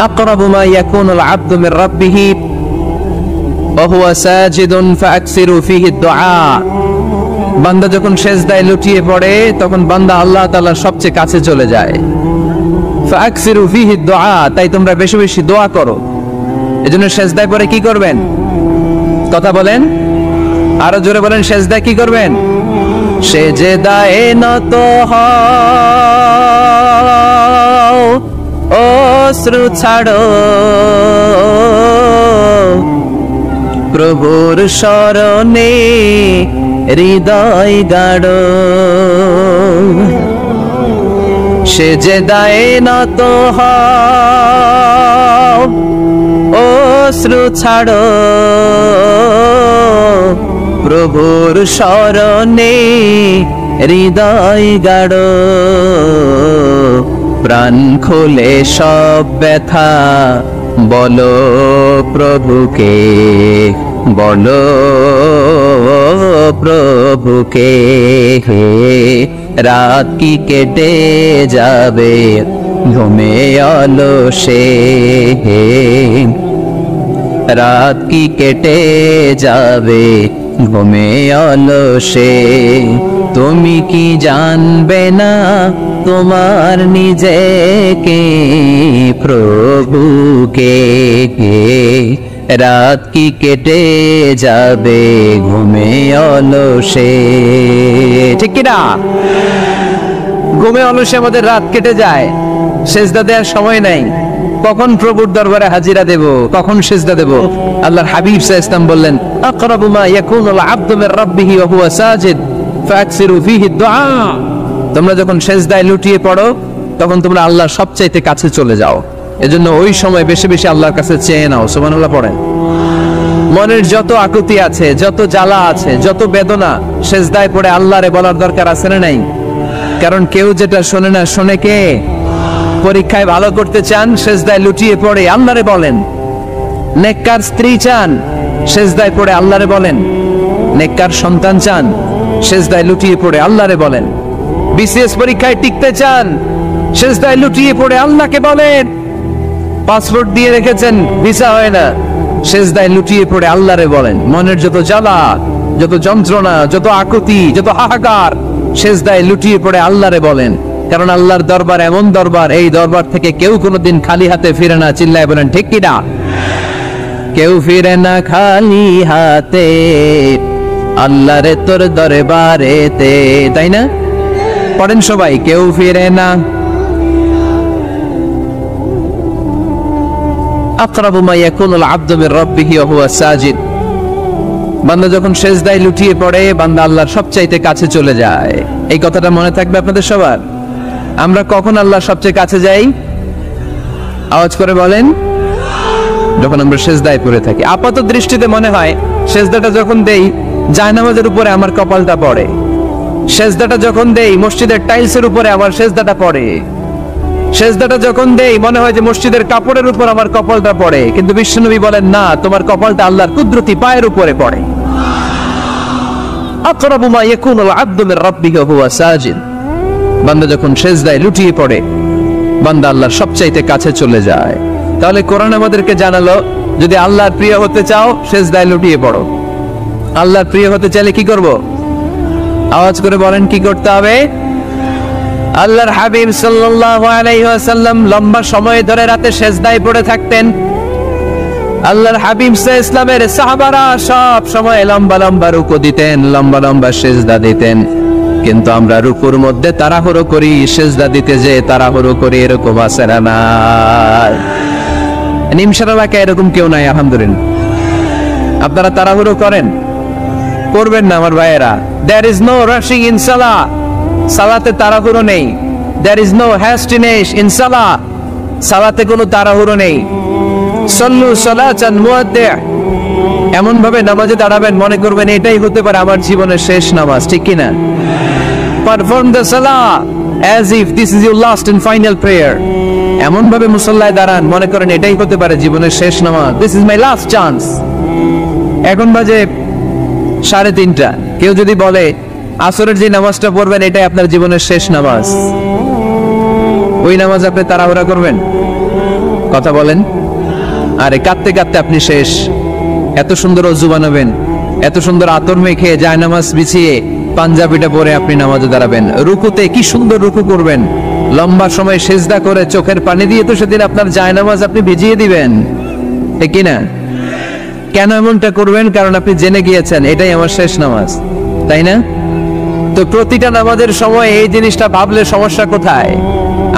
আকরাবু মা ইয়াকুনুল আবদু মির রাব্বিহি ওয়া হুয়া সাজিদুন ফাআকসিরু ফীহি দুআ। বান্দা যখন সেজদায় লুটিয়ে পড়ে তখন বান্দা আল্লাহ তাআলার সবচেয়ে কাছে চলে যায়। ফাআকসিরু ফীহি দুআ, তাই তোমরা বেশি বেশি দোয়া করো। এজন্য সেজদায় পড়ে কি করবেন? কথা বলেন, আরো জোরে বলেন, সেজদায় কি করবেন? সেজদায় নত হও, অশ্রু ছাড়ো, প্রভুর শরণে হৃদয় গাড়ো। সেজদায় নত হও, অশ্রু ছাড়ো, প্রভুর শরণে হৃদয় গাড়ো। প্রাণ খুলে সব ব্যথা বলো প্রভুকে, বলো প্রভুকে। রাত কি কেটে যাবে ঘুমে অলসে, রাত কি কেটে যাবে ঘুমে অলসে। তুমি কি জানবে না তোমার নিজেকে প্রভুকে, রাত কি কেটে যাবে ঘুমে অলসে। ঠিক কিনা? ঘুমে অলসে আমাদের রাত কেটে যায়, সেজদা দেওয়ার সময় নাই। কখন প্রভুর দরবারে হাজিরা দেব, কখন সেজদা দেব? আল্লাহর হাবিব সাল্লাল্লাহু আলাইহি ওয়াসাল্লাম বললেন, আকরাবু মা ইয়াকুনুল আবদু মির রাব্বিহি ওয়া হুয়া সাজিদ ফাকসিরু ফীহি দুআ। তোমরা যখন সেজদায় লুটিয়ে পড়ো তখন তোমরা আল্লাহর সবচাইতে কাছে চলে যাও। এজন্য ওই সময় বেশি বেশি আল্লাহর কাছে চেয়ে নাও। সুবহানাল্লাহ পড়েন। মনের যত আকুতি আছে, যত জ্বালা আছে, যত বেদনা, সেজদায় পড়ে আল্লাহরে বলার দরকার আছে না নাই? কারণ কেউ যেটা শোনে না, শোনে কে? পরীক্ষায় ভালো করতে চান, সেজদায় লুটিয়ে পড়ে আল্লাহরে বলেন। নেককার স্ত্রী চান, সেজদায় পড়ে আল্লাহরে বলেন। নেককার সন্তান চান, সেজদায় লুটিয়ে পড়ে আল্লাহরে বলেন। বিসিএস পরীক্ষায় টিকতে চান, সেজদায় লুটিয়ে পড়ে আল্লাহকে বলেন। পাসপোর্ট দিয়ে রেখেছেন, ভিসা হয় না, সেজদায় লুটিয়ে পড়ে আল্লাহরে বলেন। মনের যত জ্বালা, যত যন্ত্রণা, যত আকুতি, যত হাহাকার, সেজদায় লুটিয়ে পড়ে আল্লাহরে বলেন। কারণ আল্লাহর দরবার এমন দরবার, এই দরবার থেকে কেউ কোনোদিন খালি হাতে ফিরে না। চিল্লায় বলেন ঠিক কিনা? কেউ ফিরে না খালি হাতে আল্লাহরে তোর দরবারেতে, তাই না? পড়েন সবাই, কেউ ফিরে না। আকরাবু মা ইয়াকুনুল আবদু মির রাব্বিহি ওয়া হুয়া সাজিদ। বান্দা যখন সেজদায় লুটিয়ে পড়ে, বান্দা আল্লাহর সবচাইতে কাছে চলে যায়। এই কথাটা মনে থাকবে আপনাদের সবার। আমরা কখন আল্লাহর সবচেয়ে কাছে যাই? আওয়াজ করে বলেন। যখন আমরা সেজদায় পড়ে থাকি। আপাত দৃষ্টিতে মনে হয় সেজদাটা যখন দেই জায়নামাজের উপরে আমার কপালটা পড়ে, সেজদাটা যখন দেই মসজিদের টাইলসের উপরে আমার সেজদাটা পড়ে, সেজদাটা যখন দেই মনে হয় যে মসজিদের কাপড়ের উপর আমার কপালটা পড়ে। কিন্তু বিশ্বনবী বলেন না, তোমার কপালটা আল্লাহর কুদরতি পায়ের উপরে পড়ে। আকরাবু মা ইয়াকুনুল আবদু মির রাব্বিহি ওয়া হুয়া সাজিদ। বান্দা যখন সেজদায় লুটিয়ে পড়ে, বান্দা আল্লাহর সবচাইতে কাছে চলে যায়। তাহলে কোরআন আমাদেরকে জানালো, যদি আল্লাহর প্রিয় হতে চাও সেজদায় লুটিয়ে পড়ো। আল্লাহর প্রিয় হতে চাইলে কি করব? আওয়াজ করে বলেন কি করতে হবে? আল্লাহর হাবিব সাল্লাল্লাহু আলাইহি ওয়াসাল্লাম লম্বা সময় ধরে রাতে সেজদায় পড়ে থাকতেন। আল্লাহর হাবিব সাল্লাল্লাহু আলাইহি ওয়াসাল্লামের সাহাবারা সব সময় লম্বা লম্বা রুকু দিতেন, লম্বা লম্বা সেজদা দিতেন। কিন্তু আমরা রুকুর মধ্যে তাড়াহুড়ো করি, সেজদা দিতে যে তাড়াহুড়ো করি, এরকম আছে না? নিমসার এলাকায় এরকম কেউ নাই আলহামদুলিল্লাহ। আপনারা তাড়াহুড়ো করেন? করবেন না আমার ভাইয়েরা। There is no rushing in salah. সালাতে তাড়াহুড়ো নেই। There is no hastiness in salah. সালাতে কোনো তাড়াহুড়ো নেই। সল্লু সালাতান মুআদ্দি'। এমন ভাবে নামাজে দাঁড়াবেন মনে করবেন এটাই হতে পারে আমার জীবনের শেষ নামাজ, ঠিক কি না? Perform the salah as if this is your last and final prayer. এমন ভাবে মুসল্লায় দাঁড়ান মনে করেন এটাই হতে পারে জীবনের শেষ নামাজ। This is my last chance. এখন বাজে 3:30। কেউ যদি বলে আসরের যে নামাজটা পড়বেন এটাই আপনার জীবনের শেষ নামাজ, ওই নামাজ আপনি তাড়াহুড়া করবেন? কথা বলেন। আরে কাঁদতে কাঁদতে আপনি শেষ। এত সুন্দর ওযু বানাবেন, এত সুন্দর আতর মেখে জায়নামাজ বিছিয়ে পাঞ্জাবিটা পরে আপনি নামাজে দাঁড়াবেন। রুকুতে কি সুন্দর রুকু করবেন, লম্বা সময় সেজদা করে চোখের পানি দিয়ে তো সেদিন আপনার জায়নামাজ আপনি ভিজিয়ে দিবেন, ঠিক কি না? কেন এমনটা করবেন? কারণ আপনি জেনে গিয়েছেন এটাই আমার শেষ নামাজ, তাই না? তো প্রতিটা নামাজের সময় এই জিনিসটা ভাবলে সমস্যা কোথায়?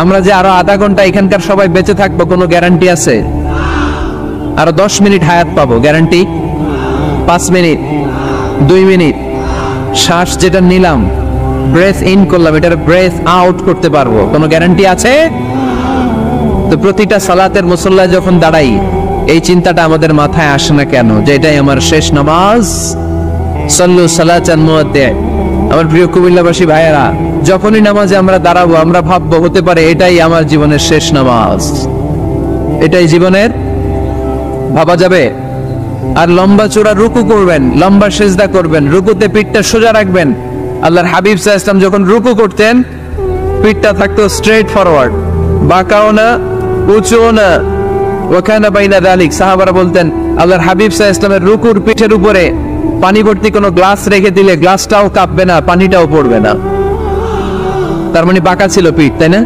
আমরা যে আরো আধা ঘন্টা এখানকার সবাই বেঁচে থাকবো কোনো গ্যারান্টি আছে? আরো 10 মিনিট হায়াত পাবো, গ্যারান্টি? 5 মিনিট, 2 মিনিট শ্বাস যেটা নিলাম, ব্রেথ ইন করলাম, এটার ব্রেথ আউট করতে পারবো, কোনো গ্যারান্টি আছে? তো প্রতিটা সালাতের মুসল্লায় যখন দাঁড়াই এই চিন্তাটা আমাদের মাথায় আসে না কেন যে এটাই আমার শেষ নামাজ? সল্লু সালাতান মুআদ্দি'। আমার প্রিয় কুমিল্লাবাসী ভাইয়েরা, যখনই নামাজে আমরা দাঁড়াবো আমরা ভাববো হতে পারে এটাই আমার জীবনের শেষ নামাজ, এটাই জীবনের, ভাবা যাবে? আর লম্বা চূড়া রুকু করবেন, লম্বা সেজদা করবেন, রুকুতে পিঠটা সোজা রাখবেন আল্লাহর হাবিব সাল্লাল্লাহু আলাইহি ওয়াসাল্লাম যখন রুকু করতেন পিঠটা থাকতো স্ট্রেট ফরওয়ার্ড, বাঁকাও না উঁচুও না। ওয়াকানা বাইনা যালিক, সাহাবারা বলতেন আল্লাহর হাবিব সাল্লাল্লাহু আলাইহি ওয়াসাল্লামের রুকুর পিঠের উপরে পানি ভর্তি কোনো গ্লাস রেখে দিলে গ্লাসটাও কাঁপবে না, পানিটাও পড়বে না। তার মানে বাঁকা ছিল পিঠ, তাই না?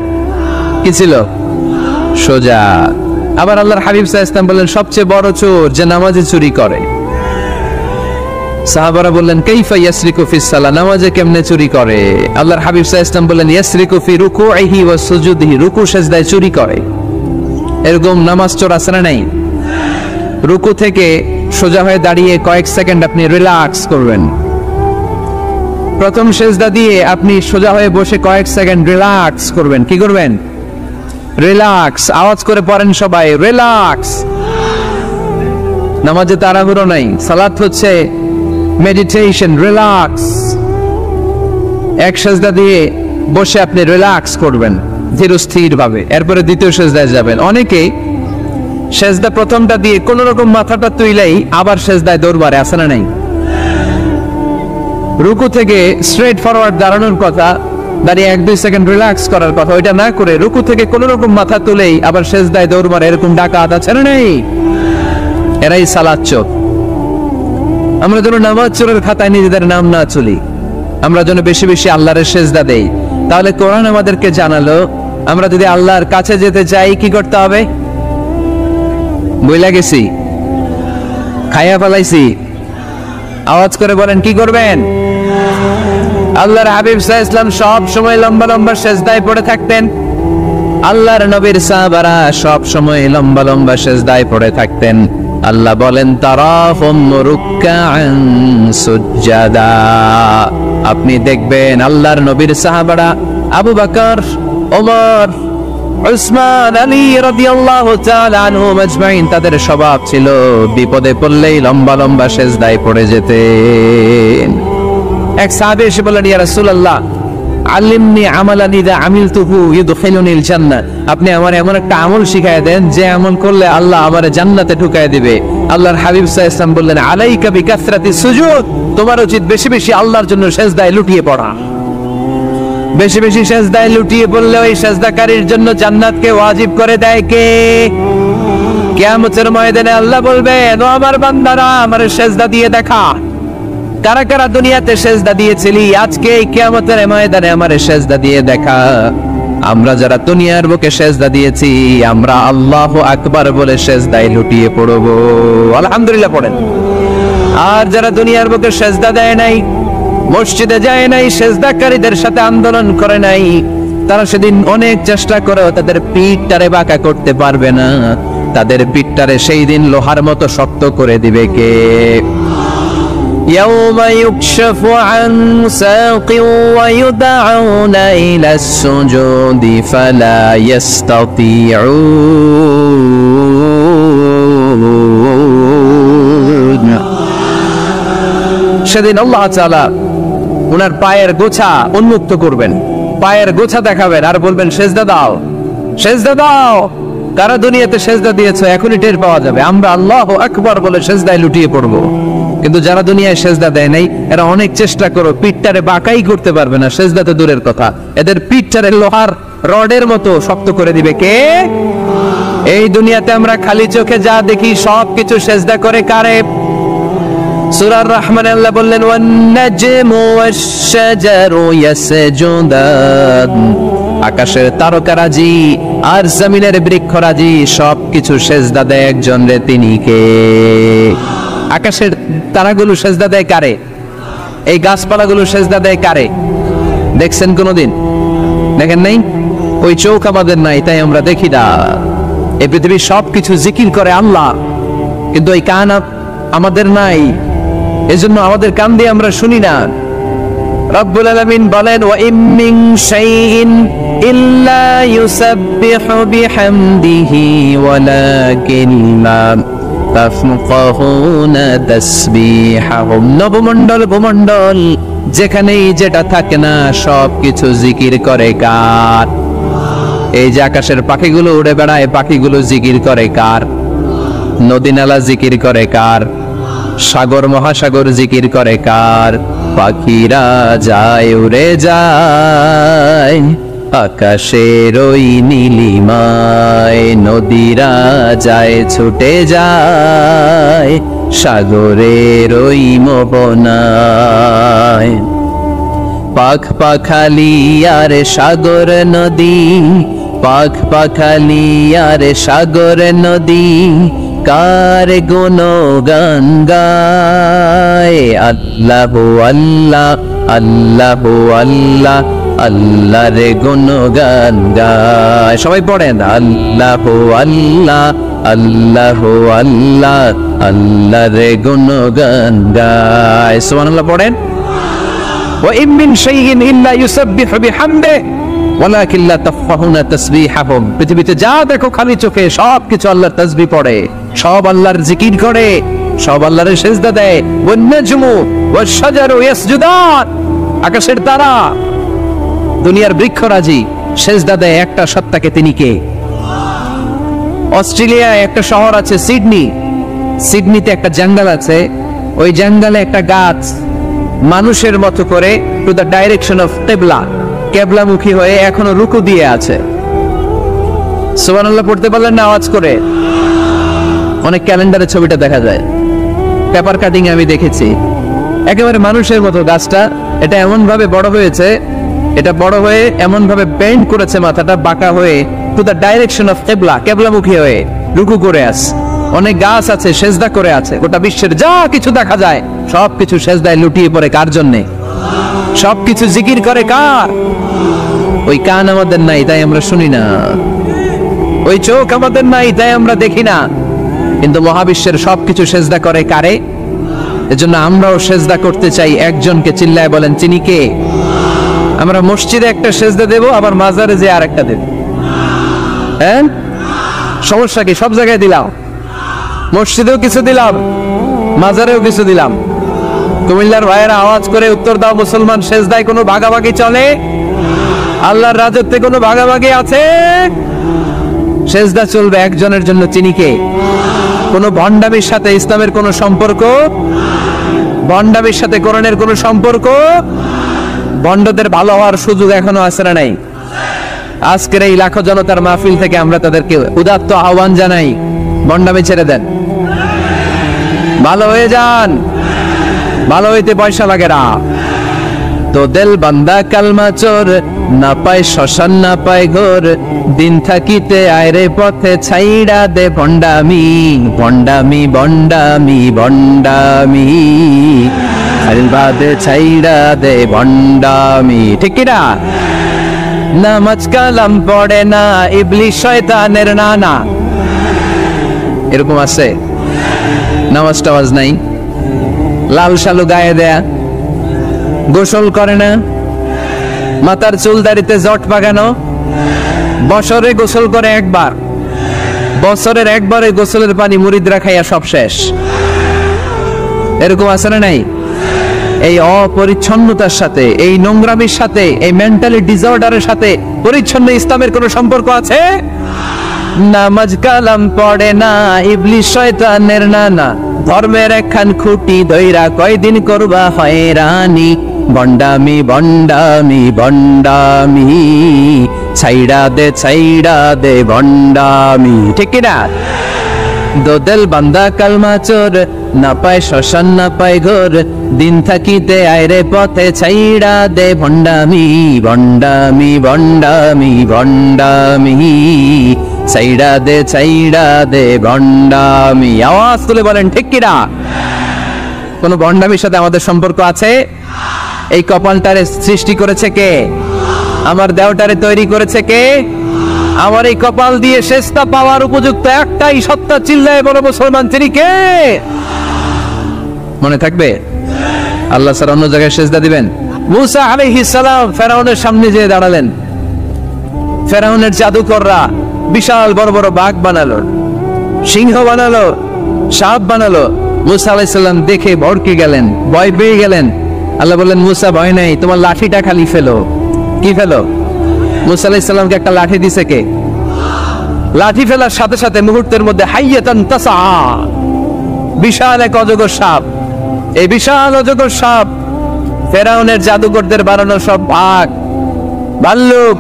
কি ছিল? সোজা। আবার আল্লাহর হাবিব সাল্লাল্লাহু আলাইহি ওয়াসাল্লাম বললেন সবচেয়ে বড় চোর যে নামাজে চুরি করে। সাহাবারা বললেন কাইফা ইয়াসরিকু ফিস সালাহ, নামাজে কেমনে চুরি করে? আল্লাহর হাবিব সাল্লাল্লাহু আলাইহি ওয়াসাল্লাম বললেন ইয়াসরিকু ফি রুকুইহি ওয়া সুজুদিহি, রুকু সিজদায় চুরি করে। এরকম নামাজ চোর আছে না নাই? রুকু থেকে সোজা হয়ে দাঁড়িয়ে কয়েক সেকেন্ড আপনি রিল্যাক্স করবেন। প্রথম সিজদা দিয়ে আপনি সোজা হয়ে বসে কয়েক সেকেন্ড রিল্যাক্স করবেন। কি করবেন? রিল্যাক্স। আওয়াজ করে পড়েন সবাই, রিল্যাক্স। নামাজে তাড়াহুড়ো নাই, সালাত হচ্ছে মেডিটেশন, রিল্যাক্স। এক সিজদা দিয়ে বসে আপনি রিল্যাক্স করবেন ধীর স্থির ভাবে, এরপরে দ্বিতীয় সিজদায় যাবেন। অনেকে সিজদা প্রথমটা দিয়ে কোন রকম মাথাটা তুইলেই আবার সিজদায় দৌড়বারে, আছে না নাই? রুকু থেকে স্ট্রেট ফরওয়ার্ড দাঁড়ানোর কথা, দাঁড়িয়ে 1-2 সেকেন্ড রিল্যাক্স করার কথা, ওইটা না করে রুকু থেকে কোন রকম মাথা তুলেই আবার সিজদায় দৌড়বারে, এরকম ডাকাত আছে না নাই? এরাই সালাত চোর। আমরা যেন নামাজ চোরের খাতায় নিজেদের নাম না চলি, আমরা যেন বেশি বেশি আল্লাহর সিজদা দেই। তাহলে কোরআন আমাদেরকে জানালো আমরা যদি আল্লাহর কাছে যেতে চাই কি করতে হবে? বইলা গেছি, খাইয়া ফেলাইছি, আওয়াজ করে বলেন কি করবেন? আল্লাহর হাবিব সাল্লাল্লাহু আলাইহি ওয়াসাল্লাম সব সময় লম্বা লম্বা সিজদায় পড়ে থাকতেন। আল্লাহর নবীর সাহাবারা সব সময় লম্বা লম্বা সিজদায় পড়ে থাকতেন। আল্লাহ বলেন তারাহুম রুকআন সুজদা, আপনি দেখবেন আল্লাহর নবীর সাহাবারা আবু বকর, ওমর, উসমান, আলী রাদিয়াল্লাহু তাআলা আনহুম আজমাইন, তাদের স্বভাব ছিল বিপদে পড়লেই লম্বা লম্বা সিজদায় পড়ে যেতেন। এক সাহাবী এসে বললেন ইয়া রাসূলুল্লাহ আল্লিমনি আমালান ইযা আমিলতুহু ইউদখিলুনিল জান্নাহ, আপনি আমার এমন একটা আমল শিখায় দেন যে আমল করলে আল্লাহ আমারে জান্নাতে ঢুকায় দিবে। আল্লাহর হাবিব সাল্লাল্লাহু আলাইহি ওয়াসাল্লাম বললেন আলাইকা বিকাসরাতিস সুজুদ, তোমার উচিত বেশি বেশি আল্লাহর জন্য সিজদায় লুটিয়ে পড়া। বেশি বেশি সিজদায় লুটিয়ে পড়লে ওই সিজদাকারীর জন্য জান্নাতকে ওয়াজিব করে দেয় কে? কিয়ামতের ময়দানে আল্লাহ বলবেন ও আমার বান্দারা আমারে সিজদা দিয়ে দেখা, কারা কারা দুনিয়াতে সিজদা দিয়েছিলি, আজকে এই কিয়ামতের ময়দানে আমারে সিজদা দিয়ে দেখা। আমরা যারা দুনিয়ার বুকে সিজদা দিয়েছি আমরা আল্লাহু আকবার বলে সিজদায় লুটিয়ে পড়ব, আলহামদুলিল্লাহ পড়েন। আর যারা দুনিয়ার বুকে সিজদা দেয় নাই, মসজিদে যায় নাই, সিজদাকারীদের সাথে আন্দোলন করে নাই, তারা সেদিন অনেক চেষ্টা করেও তাদের পিঠটারে বাঁকা করতে পারবে না। তাদের পিঠটারে সেই দিন লোহার মতো শক্ত করে দিবে কে? يوم يكشف عن ساق ويدعون إلى السجود فلا يستطيعون, সেদিন আল্লাহ তাআলা ওনার পায়ের গোছা উন্মুক্ত করবেন, পায়ের গোছা দেখাবেন আর বলবেন সিজদা দাও, সিজদা দাও। কারা দুনিয়াতে সিজদা দিয়েছে এখনই টের পাওয়া যাবে। আমরা আল্লাহু আকবার বলে সিজদায় লুটিয়ে পড়ব, কিন্তু যারা দুনিয়ায় সিজদা দেয় নাই এরা অনেক চেষ্টা করো পিঠটারে বাঁকাই করতে পারবে না, সিজদা তো দূরের কথা, এদের পিঠটারে লোহার রডের মতো শক্ত করে দিবে কে? এই দুনিয়াতে আমরা খালি চোখে যা দেখি সবকিছু সিজদা করে কারে? সূরা আর-রহমানে আল্লাহ বললেন ওয়ান নাজমু ওয়াশ-শাজারু ইয়াসজুদান, আকাশের তারকারাজি আর জমিনের বৃক্ষরাজি সবকিছু সিজদা দেয় একজন রে, তিনি কে? আকাশের তারাগুলো সিজদা দেয় কারে? এই গাছপালাগুলো সিজদা দেয় কারে? দেখছেন কোনদিন? দেখেন নাই? ওই চোখ আমাদের নাই তাই আমরা দেখি না। এই পৃথিবীর সবকিছু জিকির করে আল্লাহ, কিন্তু এই কান আমাদের নাই, এজন্য আমাদের কান দিয়ে আমরা শুনি না। রব্বুল আলামিন বলেন ওয়া ইম মিন শাইইন ইল্লা ইউসাব্বিহু বিহামদিহি ওয়ালাকিন লা তাফকাহুনা তাসবিহাহুম, নবমণ্ডল ভূমণ্ডল যেখানেই যেটা থাকে না সবকিছু জিকির করে কার? এই যে আকাশের পাখিগুলো উড়ে বেড়ায়, পাখিগুলো জিকির করে কার? নদী নালা জিকির করে কার? সাগর মহাসাগর জিকির করে কার? পাখিরা যায় উড়ে যায় আকাশের ওই নীলিমায়, নদীরা যায় ছুটে যায় সাগরের ওই মোহনায়। পাখ পাখালি আর সাগর নদী, পাখ পাখালি আর সাগর নদী, কার গুণগান গায়। আল্লাহ আল্লাহ আল্লাহ আল্লাহ আল্লাহ রে গুণগান গায়। সবাই পড়েন আল্লাহ আল্লাহ আল্লাহ আল্লাহ আল্লাহ রে গুণগান গায়। সুবহানাল্লাহ পড়েন। ওয়া ইম মিন শাইইন ইল্লা ইউসাব্বিহু বিহামদিহি ওয়ালাকিন লা তাফকাহুনা তাসবিহাহুম। পৃথিবীতে যা দেখো খালি চোখে সব কিছু আল্লাহর তাসবিহ পড়ে, সব আল্লাহর জিকির করে, সব আল্লাহর সিজদা দেয়। ওয়ান নাজমু ওয়াশ শাজারু ইয়াসজুদান, আকাশের তারা, দুনিয়ার বৃক্ষরাজি সিজদা দেয় একটা সত্তাকে। তিনি কে? অস্ট্রেলিয়ায় একটা শহর আছে সিডনি, সিডনিতে একটা জঙ্গল আছে, ওই জঙ্গলে একটা গাছ মানুষের মতো করে টু দ্য ডাইরেকশন অফ কিবলা, কেবলামুখী হয়ে এখনো রুকু দিয়ে আছে। সুবহানাল্লাহ পড়তে পারলেন না আওয়াজ করে? অনেক ক্যালেন্ডারে ছবিটা দেখা যায়, পেপার কাটিং আমি দেখেছি। একেবারে মানুষের মতো গাছটা, এটা এমন ভাবে বড় হয়েছে, এটা বড় হয়ে এমন ভাবে বেন্ড করেছে মাথাটা বাঁকা হয়ে টু দ্য ডাইরেকশন অফ কিবলা, কেবলামুখী হয়ে রুকু করে আছে। অনেক গাছ আছে সেজদা করে আছে। গোটা বিশ্বের যা কিছু দেখা যায় সবকিছু সেজদায় লুটিয়ে পড়ে কার জন্যে? সবকিছু জিকির করে কার? ওই কান আমাদের নাই তাই আমরা শুনি না, ওই চোখ আমাদের নাই তাই আমরা দেখি না, কিন্তু মহাবিশ্বের সবকিছু সেজদা করে কারে? এজন্য আমরাও সেজদা করতে চাই একজনকে। চিল্লায় বলেন তিনি কে? আমরা মসজিদে একটা সেজদা দেব, আবার মাজারে যে আরেকটা দেব। হ্যাঁ, সমস্যা কি? সব জায়গায় দিলাম, মসজিদেও কিছু দিলাম, মাজারেও কিছু দিলাম। কুমিল্লার ভাইয়েরা আওয়াজ করে উত্তর দাও, মুসলমান সেজদায় কোনো ভাগাভাগি চলে? আল্লাহর রাজত্বে কোনো ভাগাভাগি আছে? সেজদা চলবে একজনের জন্য। তিনি কে? কোন ভণ্ডামির সাথে ইসলামের কোন সম্পর্ক? ভণ্ডামির সাথে কোরআনের কোন সম্পর্ক? ভণ্ডদের ভালো হওয়ার সুযোগ এখনো আছে না নাই? আজকের এই লাখো জনতার মাহফিল থেকে আমরা তাদেরকে উদাত্ত আহ্বান জানাই, ভণ্ডামি ছেড়ে দেন, ভালো হয়ে যান। ভালো হইতে পয়সা লাগে না। তো দিল বান্দা কালমা চোর, না পায় শ্মশান না পায় ঘোর, দিন থাকিতে আয়রে পথে ছাইড়া দে ভণ্ডামি, ভণ্ডামি ভণ্ডামি ভণ্ডামি, বাদে ছাইড়া দে ভণ্ডামি। ঠিক কিনা? নামাজ কালাম পড়ে না, ইবলিশ শয়তানের নানা। এরকম আছে? নামাজ টাওয়াজ নাই, লাল শালু গায়ে দেয়া, গোসল করে না, মাথার চুল দাড়িতে জট পাকানো, বছরে গোসল করে একবার, বছরের একবারে গোসলের পানি মুরিদরা খাইয়া সব শেষ। এরকম আছে না নাই? এই অপরিচ্ছন্নতার সাথে, এই নোংরামির সাথে, এই মেন্টালি ডিসঅর্ডারের সাথে পরিচ্ছন্ন ইসলামের কোন সম্পর্ক আছে? নামাজ কালাম পড়ে না, ইবলিশ শয়তানের নানা, ধর্মের একখান খুঁটি ধইরা কয়দিন করবা হয়রানি, ভণ্ডামি ভণ্ডামি ভণ্ডামি, ছাইড়া দে ভণ্ডামি। ঠিক কিনা? দোদেল বান্দা কালমা চোর, না পায় শ্মশান না পায় ঘোর, দিন থাকিতে আয়রে পথে ছাইড়া দে ভণ্ডামি, ভণ্ডামি ভণ্ডামি ভণ্ডামি, ছাইড়া দে ভণ্ডামি। আওয়াজ তুলে বলেন ঠিক কিনা? কোন ভণ্ডামির সাথে আমাদের সম্পর্ক আছে? এই কপালটারে সৃষ্টি করেছে কে? আমার দেহটারে তৈরি করেছে কে? আমার এই কপাল দিয়ে শেষটা পাওয়ার উপযুক্ত একটাই সত্তা। চিল্লায় বলো মুসলমান, তিনি কে? মনে থাকবে? আল্লাহ স্যার অন্য জায়গায় সেজদা দিবেন? মুসা আলাইহিস সালাম ফেরাউনের সামনে যেয়ে দাঁড়ালেন। ফেরাউনের জাদুকররা বিশাল বড় বড় বাঘ বানালো, সিংহ বানালো, সাপ বানালো। মুসা আলাইহিস সালাম দেখে ভড়কে গেলেন, ভয় পেয়ে গেলেন। আল্লাহ বললেন, মুসা ভয় নাই, তোমার লাঠিটা খালি ফেলো। কি ফেলো? মুসা আলাইহিস সালামকে একটা লাঠি দিছে কে? লাঠি ফেলার সাথে সাথে মুহূর্তের মধ্যে হাইয়াতান তাসা, বিশাল এক অজগর সাপ। এই বিশাল অজগর সাপ ফেরাউনের জাদুকরদের বানানো সব বাঘ, ভাল্লুক,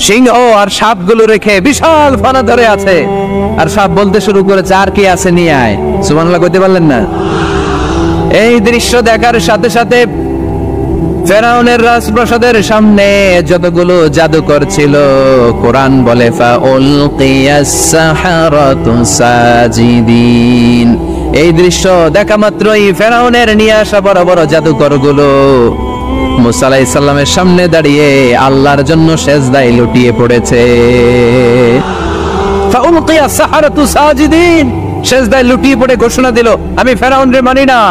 সিংহ আর সাপগুলো রেখে বিশাল ফানা ধরে আছে। আর সাপ বলতে শুরু করেছে, আর কি আছে নিয়ে আয়। সুবহানাল্লাহ কইতে পারলেন না? এই দৃশ্য দেখার সাথে সাথে ফেরাউনের রাজপ্রাসাদের সামনে যতগুলো জাদুকর ছিল, কোরআন বলে ফাউলকিয়াস সাহারাতু সাজিদিন। এই দৃশ্য দেখা মাত্রই ফেরাউনের নিয়ে আসা বড় বড় জাদুকর গুলো মুসা আলাইহিস সালামের সামনে দাঁড়িয়ে আল্লাহর জন্য সেজদায় লুটিয়ে পড়েছে। ফাউলকিয়াস সাহারাতু সাজিদিন, সেজদায় লুটিয়ে পড়ে ঘোষণা দিল, আমি ফেরাউনরে মানি না,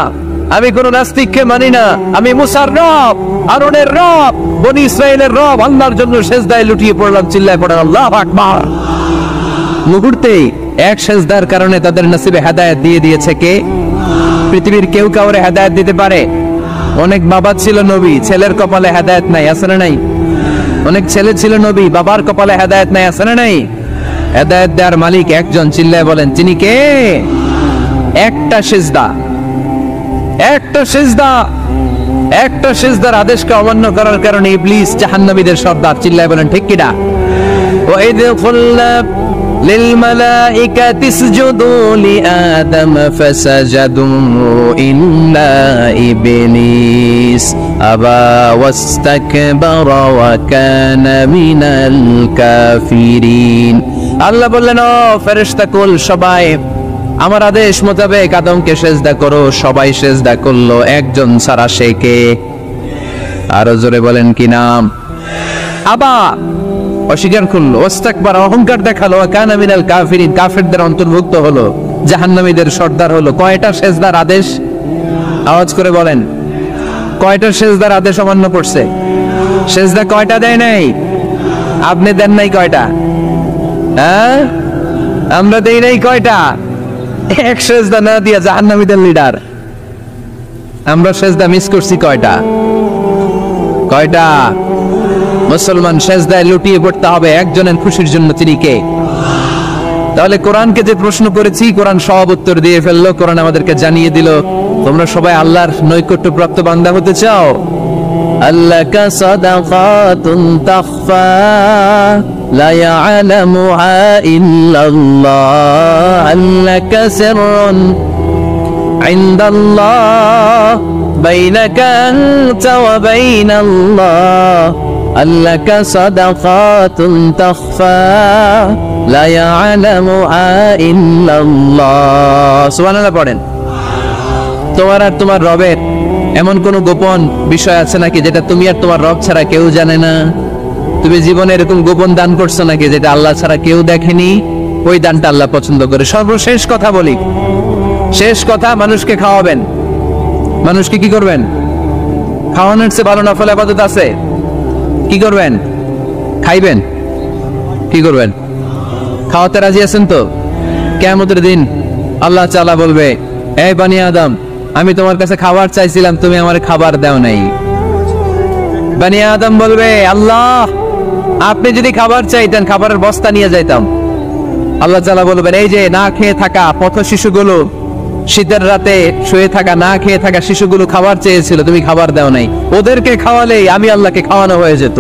আমি কোন নাস্তিককে মানি না, আমি মুসার রব, হারুনের রব, বনি ইসরাইলের রব, আল্লাহর জন্য সেজদায় লুটিয়ে পড়লাম। চিল্লায় পড়েন আল্লাহু আকবার। মুহূর্তেই এক সেজদার কারণে তাদের নসিবে হেদায়েত দিয়ে দিয়েছে কে? পৃথিবীর কেউ কাউরে হেদায়েত দিতে পারে? অনেক বাবা ছিল নবী, ছেলের কপালে হেদায়েত নাই, আছে না নাই? অনেক ছেলে ছিল নবী, বাবার কপালে হেদায়েত নাই, আছে না নাই? হেদায়েত দেওয়ার মালিক একজন, চিল্লায় বলেন তিনি কে? একটা সিজদা, একটা সিজদা, একটা সিজদার আদেশকে অমান্য করার কারণে ইবলিস জাহান্নামীদের সর্দার। চিল্লায় বলেন ঠিক কিনা? ওয়াইদ কুল্লা লিল মালাইকাতি ইসজুদু লিআদম ফাসাজাদু ইল্লা ইবলিস আবা ওয়াস্তাকবারা ওয়া কানা মিনাল কাফিরিন। আল্লাহ বললেন, ও ফেরেশতা কুল সবাই আমার আদেশ মোতাবেক আদমকে সেজদা করো। সবাই সেজদা করলো, একজন ছাড়া, সে কে? আরো জোরে বলেন কি নাম? আবা, অস্বীকার করলো, ওয়াস্তাকবার, অহংকার দেখালো, ওয়া কানা মিনাল কাফিরিন, কাফেরদের অন্তর্ভুক্ত হলো, জাহান্নামীদের সর্দার হলো। কয়টা সেজদার আদেশ? আওয়াজ করে বলেন, কয়টা সেজদার আদেশ অমান্য করছে? সেজদা কয়টা দেয় নাই? আপনি দেন নাই কয়টা? হ্যাঁ, আমরা দেই নাই কয়টা? এক সেজদা না দিয়া জাহান্নামীদের লিডার। আমরা সেজদা মিস করছি কয়টা? কয়টা? মুসলমান সেজদায় লুটিয়ে পড়তে হবে একজনের খুশির জন্য, তিনি কে? তাহলে কোরআনকে যে প্রশ্ন করেছি, কোরআন সব উত্তর দিয়ে ফেললো। কোরআন আমাদেরকে জানিয়ে দিল, তোমরা সবাই আল্লাহর নৈকট্য প্রাপ্ত বান্দা হতে চাও? আল্লাকা সাদাকাতুন তাখফা লা ইয়ালামুহা ইল্লাল্লাহ আল্লাকা সিররুন ইনদাল্লাহ বাইনাকা আনতা ওয়া বাইনাল্লাহ আল্লাকা সাদাকাতুন তাখফা লা ইয়ালামুহা ইল্লাল্লাহ। সুবহানাল্লাহ পড়েন। তোমার আর তোমার রবের এমন কোন গোপন বিষয় আছে নাকি যেটা তুমি আর তোমার রব ছাড়া কেউ জানে না? তুমি জীবনে এরকম গোপন দান করছো নাকি যেটা আল্লাহ ছাড়া কেউ দেখেনি? ওই দানটা আল্লাহ পছন্দ করে। সর্বশেষ কথা বলি, শেষ কথা, মানুষকে খাওয়াবেন। মানুষকে কি করবেন? খাওয়ানোর চেয়ে ভালো নফল ইবাদত আছে? কি করবেন? খাইবেন। কি করবেন? খাওয়াতে রাজি আছেন তো? কিয়ামতের দিন আল্লাহ তাআলা বলবে, এই বনি আদম, আমি তোমার কাছে খাবার চাইছিলাম, তুমি আমার খাবার দাও নাই। বনি আদম বলবে, আল্লাহ আপনি যদি খাবার চাইতেন খাবারের বস্তা নিয়ে যাইতাম। আল্লাহ তাআলা বলবেন, এই যে না খেয়ে থাকা পথ শিশুগুলো, শীতের রাতে শুয়ে থাকা না খেয়ে থাকা শিশুগুলো খাবার চেয়েছিল, তুমি খাবার দাও নাই, ওদেরকে খাওয়ালেই আমি আল্লাহকে খাওয়ানো হয়ে যেত।